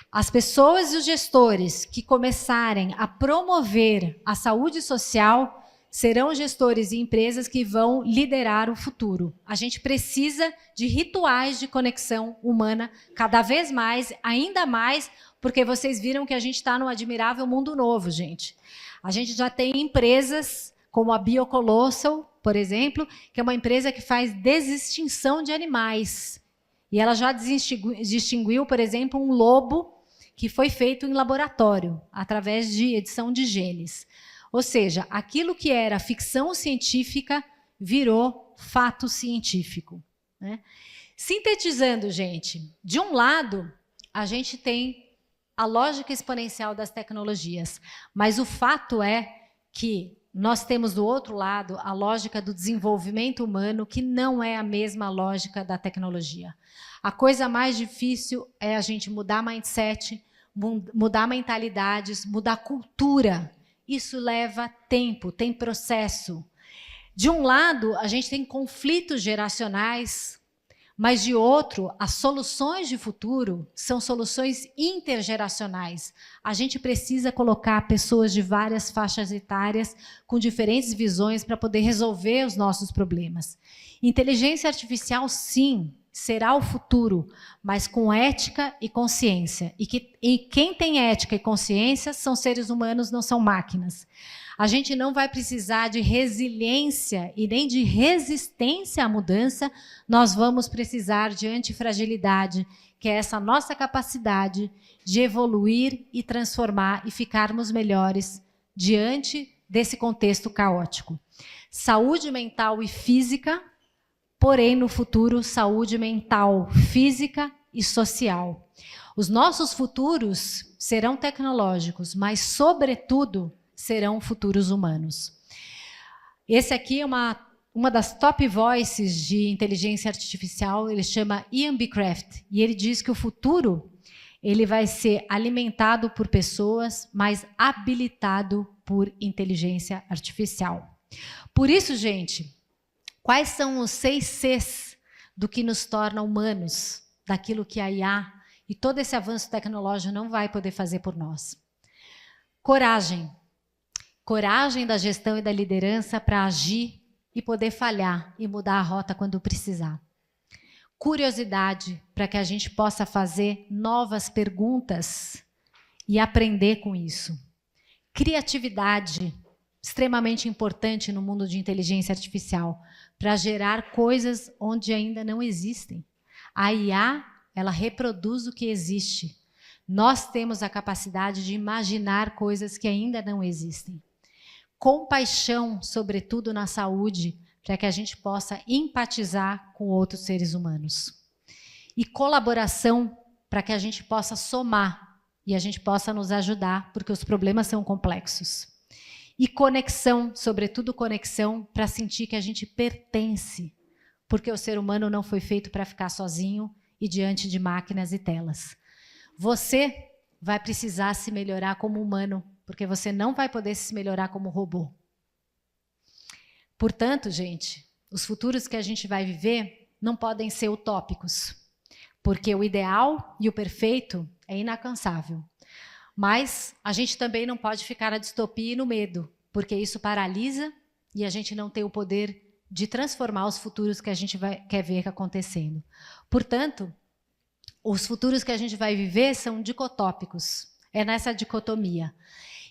As pessoas e os gestores que começarem a promover a saúde social serão gestores e empresas que vão liderar o futuro. A gente precisa de rituais de conexão humana cada vez mais, ainda mais, porque vocês viram que a gente está num admirável mundo novo, gente. A gente já tem empresas como a BioColossal, por exemplo, que é uma empresa que faz desextinção de animais. E ela já distinguiu, por exemplo, um lobo que foi feito em laboratório, através de edição de genes. Ou seja, aquilo que era ficção científica virou fato científico, né? Sintetizando, gente, de um lado, a gente tem a lógica exponencial das tecnologias, mas o fato é que nós temos do outro lado a lógica do desenvolvimento humano, que não é a mesma lógica da tecnologia. A coisa mais difícil é a gente mudar mindset, mudar mentalidades, mudar cultura. Isso leva tempo, tem processo. De um lado, a gente tem conflitos geracionais, mas de outro, as soluções de futuro são soluções intergeracionais. A gente precisa colocar pessoas de várias faixas etárias com diferentes visões para poder resolver os nossos problemas. Inteligência artificial, sim, será o futuro, mas com ética e consciência. E quem tem ética e consciência são seres humanos, não são máquinas. A gente não vai precisar de resiliência e nem de resistência à mudança, nós vamos precisar de antifragilidade, que é essa nossa capacidade de evoluir e transformar e ficarmos melhores diante desse contexto caótico. Saúde mental e física, porém, no futuro, saúde mental, física e social. Os nossos futuros serão tecnológicos, mas, sobretudo, serão futuros humanos. Esse aqui é uma das top voices de inteligência artificial, ele chama Ian Beecraft, e ele diz que o futuro ele vai ser alimentado por pessoas, mas habilitado por inteligência artificial. Por isso, gente, quais são os 6 Cs do que nos torna humanos, daquilo que a IA e todo esse avanço tecnológico não vai poder fazer por nós? Coragem. Coragem da gestão e da liderança para agir e poder falhar e mudar a rota quando precisar. Curiosidade para que a gente possa fazer novas perguntas e aprender com isso. Criatividade, extremamente importante no mundo de inteligência artificial, para gerar coisas onde ainda não existem. A IA, ela reproduz o que existe. Nós temos a capacidade de imaginar coisas que ainda não existem. Compaixão, sobretudo na saúde, para que a gente possa empatizar com outros seres humanos. E colaboração, para que a gente possa somar e a gente possa nos ajudar, porque os problemas são complexos. E conexão, sobretudo conexão, para sentir que a gente pertence, porque o ser humano não foi feito para ficar sozinho e diante de máquinas e telas. Você vai precisar se melhorar como humano, porque você não vai poder se melhorar como robô. Portanto, gente, os futuros que a gente vai viver não podem ser utópicos, porque o ideal e o perfeito é inalcançável. Mas a gente também não pode ficar na distopia e no medo, porque isso paralisa e a gente não tem o poder de transformar os futuros que a gente quer ver acontecendo. Portanto, os futuros que a gente vai viver são dicotópicos. É nessa dicotomia.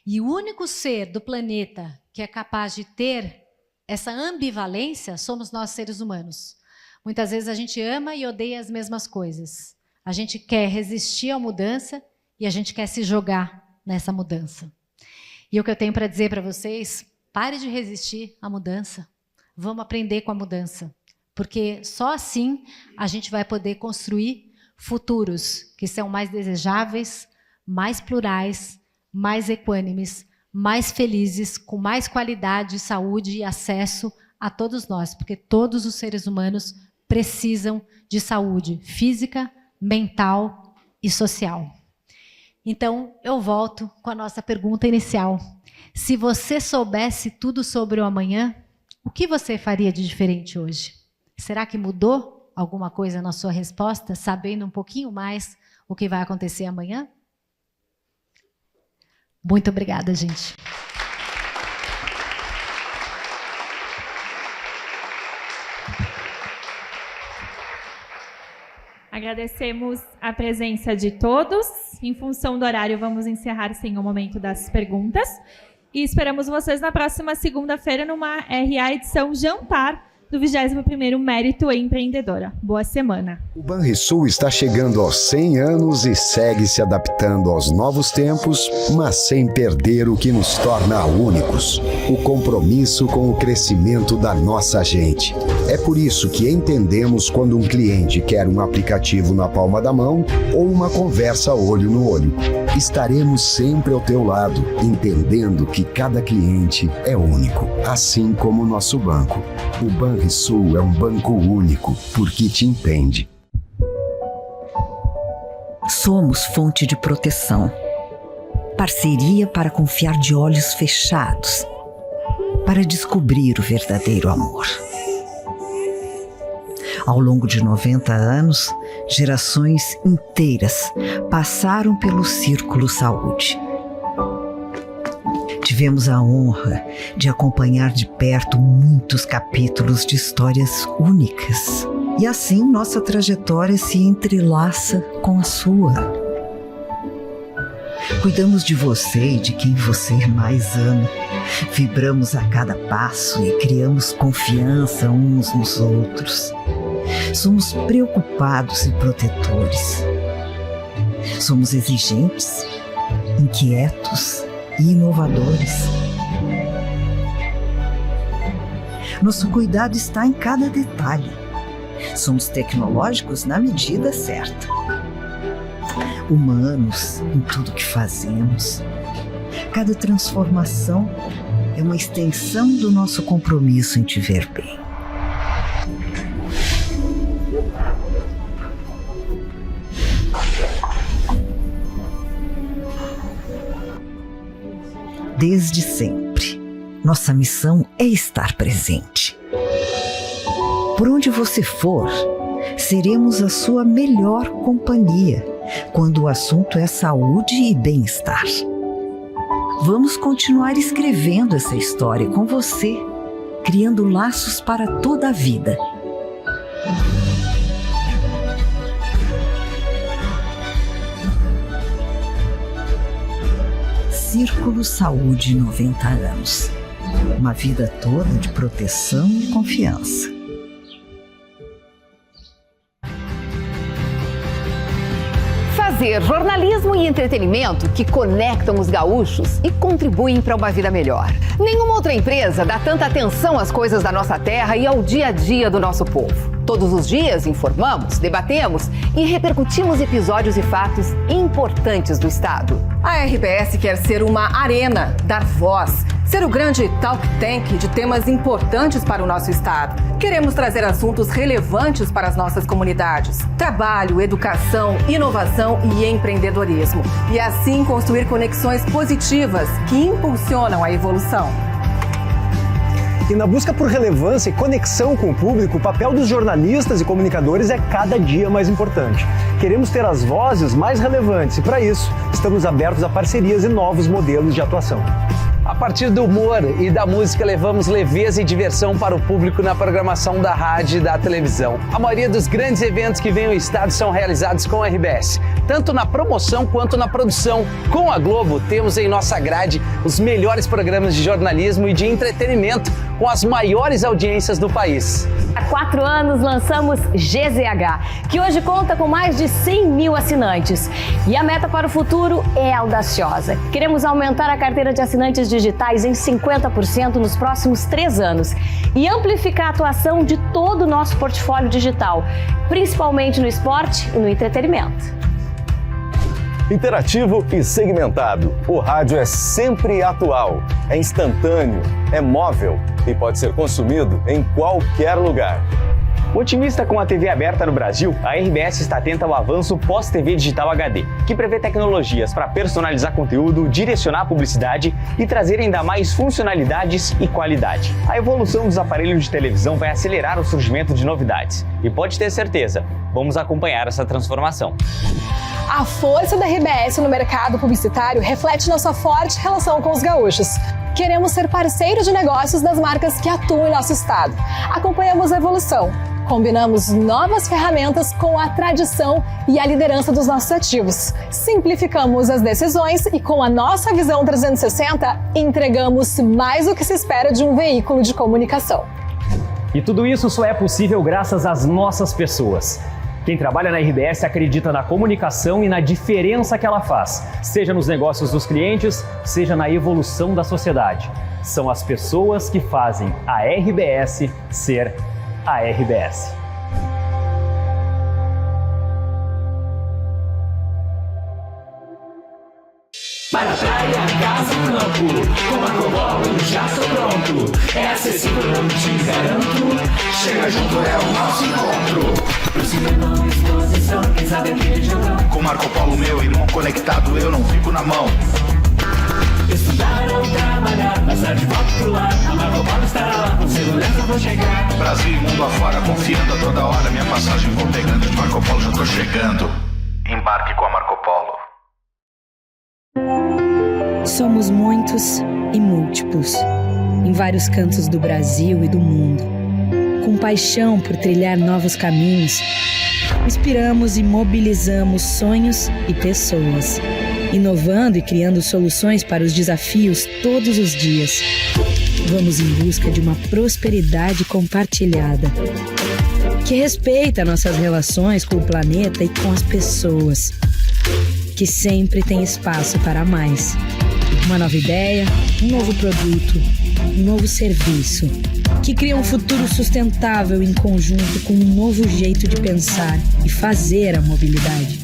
E o único ser do planeta que é capaz de ter essa ambivalência somos nós, seres humanos. Muitas vezes a gente ama e odeia as mesmas coisas. A gente quer resistir à mudança e a gente quer se jogar nessa mudança. E o que eu tenho para dizer para vocês, pare de resistir à mudança. Vamos aprender com a mudança. Porque só assim a gente vai poder construir futuros que são mais desejáveis, mais plurais, mais equânimes, mais felizes, com mais qualidade, saúde e acesso a todos nós, porque todos os seres humanos precisam de saúde física, mental e social. Então, eu volto com a nossa pergunta inicial. Se você soubesse tudo sobre o amanhã, o que você faria de diferente hoje? Será que mudou alguma coisa na sua resposta, sabendo um pouquinho mais o que vai acontecer amanhã? Muito obrigada, gente. Agradecemos a presença de todos. Em função do horário, vamos encerrar sim o momento das perguntas. E esperamos vocês na próxima segunda-feira numa RA edição Jantar do 21º Mérito Empreendedora. Boa semana. O Banrisul está chegando aos 100 anos e segue se adaptando aos novos tempos, mas sem perder o que nos torna únicos: o compromisso com o crescimento da nossa gente. É por isso que entendemos quando um cliente quer um aplicativo na palma da mão ou uma conversa olho no olho. Estaremos sempre ao teu lado, entendendo que cada cliente é único, assim como o nosso banco. O Banrisul é um banco único, porque te entende. Somos fonte de proteção. Parceria para confiar de olhos fechados, para descobrir o verdadeiro amor. Ao longo de 90 anos, gerações inteiras passaram pelo Círculo Saúde. Tivemos a honra de acompanhar de perto muitos capítulos de histórias únicas. E assim nossa trajetória se entrelaça com a sua. Cuidamos de você e de quem você mais ama. Vibramos a cada passo e criamos confiança uns nos outros. Somos preocupados e protetores. Somos exigentes, inquietos e inovadores. Nosso cuidado está em cada detalhe. Somos tecnológicos na medida certa. Humanos em tudo que fazemos. Cada transformação é uma extensão do nosso compromisso em te ver bem. Desde sempre, nossa missão é estar presente. Por onde você for, seremos a sua melhor companhia quando o assunto é saúde e bem-estar. Vamos continuar escrevendo essa história com você, criando laços para toda a vida. Círculo Saúde 90 anos. Uma vida toda de proteção e confiança. Fazer jornalismo e entretenimento que conectam os gaúchos e contribuem para uma vida melhor. Nenhuma outra empresa dá tanta atenção às coisas da nossa terra e ao dia a dia do nosso povo. Todos os dias informamos, debatemos e repercutimos episódios e fatos importantes do Estado. A RBS quer ser uma arena, dar voz, ser o grande talk tank de temas importantes para o nosso Estado. Queremos trazer assuntos relevantes para as nossas comunidades. Trabalho, educação, inovação e empreendedorismo. E assim construir conexões positivas que impulsionam a evolução. E na busca por relevância e conexão com o público, o papel dos jornalistas e comunicadores é cada dia mais importante. Queremos ter as vozes mais relevantes e, para isso, estamos abertos a parcerias e novos modelos de atuação. A partir do humor e da música, levamos leveza e diversão para o público na programação da rádio e da televisão. A maioria dos grandes eventos que vêm ao estado são realizados com a RBS, tanto na promoção quanto na produção. Com a Globo, temos em nossa grade os melhores programas de jornalismo e de entretenimento, com as maiores audiências do país. Há 4 anos lançamos GZH, que hoje conta com mais de 100 mil assinantes. E a meta para o futuro é audaciosa. Queremos aumentar a carteira de assinantes digitais em 50% nos próximos 3 anos e amplificar a atuação de todo o nosso portfólio digital, principalmente no esporte e no entretenimento. Interativo e segmentado. O rádio é sempre atual, é instantâneo, é móvel e pode ser consumido em qualquer lugar. Otimista com a TV aberta no Brasil, a RBS está atenta ao avanço pós-TV digital HD, que prevê tecnologias para personalizar conteúdo, direcionar a publicidade e trazer ainda mais funcionalidades e qualidade. A evolução dos aparelhos de televisão vai acelerar o surgimento de novidades. E pode ter certeza, vamos acompanhar essa transformação. A força da RBS no mercado publicitário reflete nossa forte relação com os gaúchos. Queremos ser parceiros de negócios das marcas que atuam em nosso estado. Acompanhamos a evolução. Combinamos novas ferramentas com a tradição e a liderança dos nossos ativos. Simplificamos as decisões e, com a nossa visão 360, entregamos mais do que se espera de um veículo de comunicação. E tudo isso só é possível graças às nossas pessoas. Quem trabalha na RBS acredita na comunicação e na diferença que ela faz, seja nos negócios dos clientes, seja na evolução da sociedade. São as pessoas que fazem a RBS ser a RBS. Para a praia, casa, campo, com Marcopolo já estou pronto. É acessível, eu te garanto. Chega junto, é o nosso encontro. Cinema, exposição, risada e jogão. Com Marcopolo, meu irmão conectado, eu não fico na mão. Estudar ou trabalhar, passar de volta pro lar. A Marcopolo estará lá, com segurança vou chegar. Brasil e mundo afora, confiando a toda hora. Minha passagem vou pegando, de Marcopolo já tô chegando. Embarque com a Marcopolo. Somos muitos e múltiplos, em vários cantos do Brasil e do mundo. Com paixão por trilhar novos caminhos, inspiramos e mobilizamos sonhos e pessoas, inovando e criando soluções para os desafios todos os dias. Vamos em busca de uma prosperidade compartilhada, que respeita nossas relações com o planeta e com as pessoas, que sempre tem espaço para mais. Uma nova ideia, um novo produto, um novo serviço, que cria um futuro sustentável em conjunto com um novo jeito de pensar e fazer a mobilidade.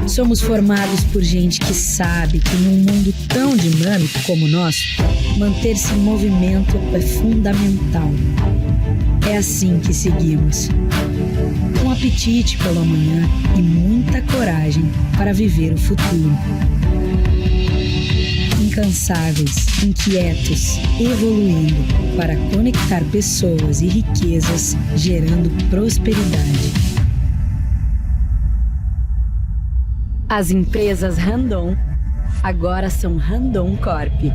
Somos formados por gente que sabe que num mundo tão dinâmico como o nosso, manter-se em movimento é fundamental. É assim que seguimos. Com apetite pelo amanhã e muita coragem para viver o futuro. Incansáveis, inquietos, evoluindo para conectar pessoas e riquezas, gerando prosperidade. As empresas Randon agora são Randon Corp.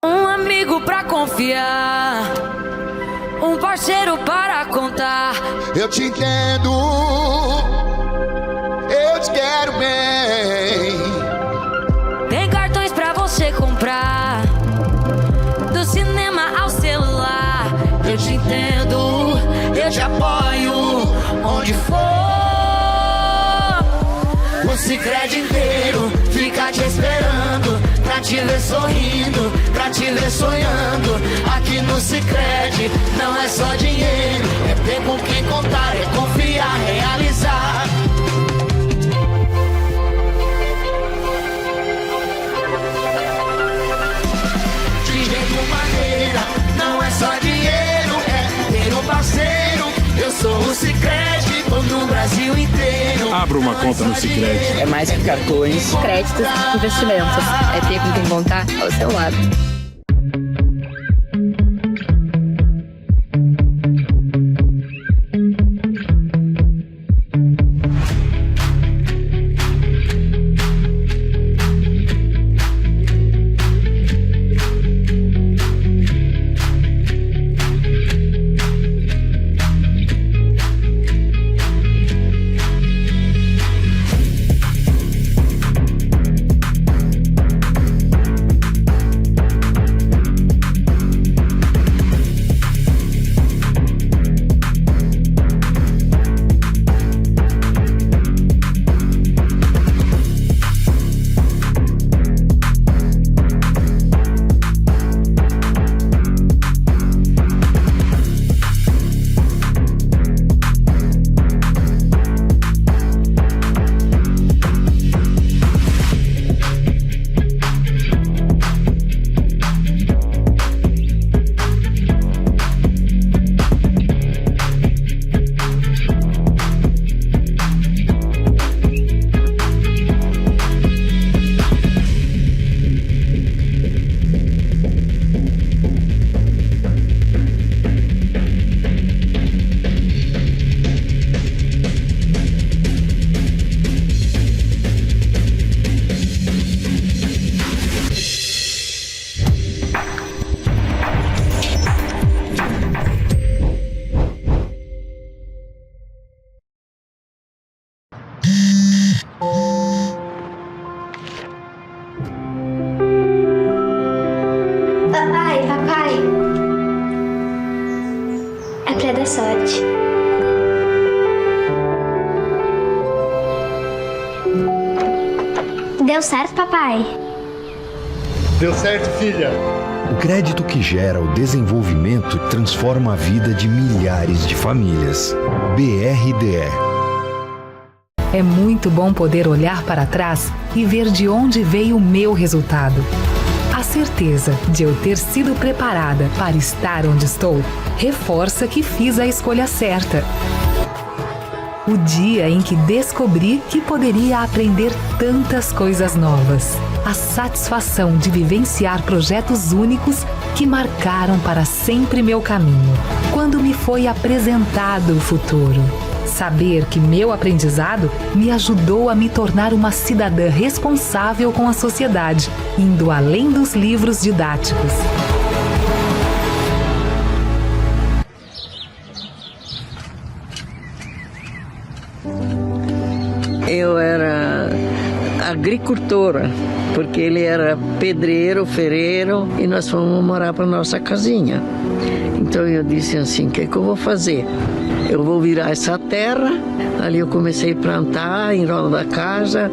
Um amigo pra confiar, um parceiro para contar. Eu te entendo, eu te quero bem. Tem cartões pra você comprar, do cinema ao celular. Eu te entendo, eu te apoio, onde for. O Sicredi inteiro fica te esperando, pra te ver sorrindo, pra te ver sonhando. Aqui no Sicredi não é só dinheiro, é ter com quem contar, é confiar, realizar. De jeito maneira, não é só dinheiro, é ter um parceiro. Eu sou o Sicredi, tô no Brasil inteiro. Abra abro uma conta no Sicredi. É mais que cartões, créditos, investimentos. É ter com quem contar ao seu lado. Papai, é pra dar sorte. Deu certo, papai? Deu certo, filha. O crédito que gera o desenvolvimento transforma a vida de milhares de famílias. BRDE. É muito bom poder olhar para trás e ver de onde veio o meu resultado. A certeza de eu ter sido preparada para estar onde estou reforça que fiz a escolha certa. O dia em que descobri que poderia aprender tantas coisas novas. A satisfação de vivenciar projetos únicos que marcaram para sempre meu caminho. Quando me foi apresentado o futuro. Saber que meu aprendizado me ajudou a me tornar uma cidadã responsável com a sociedade, indo além dos livros didáticos. Eu era agricultora, porque ele era pedreiro, ferreiro, e nós fomos morar para nossa casinha. Então eu disse assim, o que eu vou fazer? Eu vou virar essa terra. Ali eu comecei a plantar em roda da casa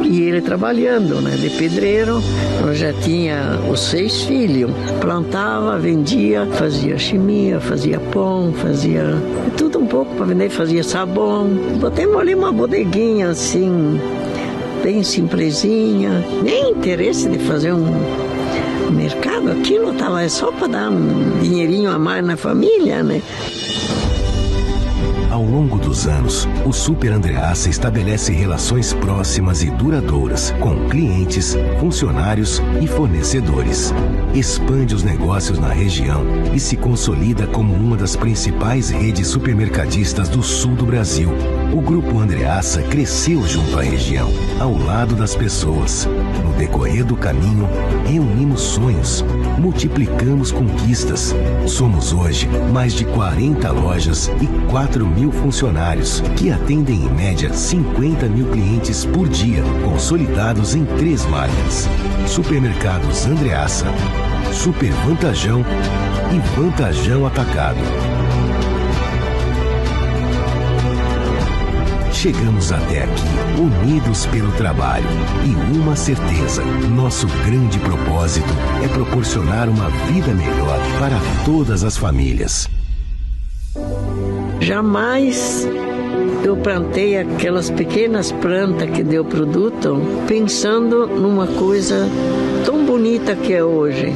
e ele trabalhando, né, de pedreiro. Eu já tinha os 6 filhos. Plantava, vendia, fazia chimia, fazia pão, fazia tudo um pouco para vender, fazia sabão. Botemos ali uma bodeguinha assim, bem simplesinha. Nem interesse de fazer um mercado. Aquilo estava só para dar um dinheirinho a mais na família, né? Ao longo dos anos, o Super Andreassa estabelece relações próximas e duradouras com clientes, funcionários e fornecedores. Expande os negócios na região e se consolida como uma das principais redes supermercadistas do sul do Brasil. O Grupo Andreassa cresceu junto à região, ao lado das pessoas. No decorrer do caminho, reunimos sonhos, multiplicamos conquistas. Somos hoje mais de 40 lojas e 4 mil funcionários, que atendem em média 50 mil clientes por dia, consolidados em 3 marcas: Supermercados Andreassa, Super Vantajão e Vantajão Atacado. Chegamos até aqui, unidos pelo trabalho e uma certeza: nosso grande propósito é proporcionar uma vida melhor para todas as famílias. Jamais eu plantei aquelas pequenas plantas que deu produto pensando numa coisa tão bonita que é hoje.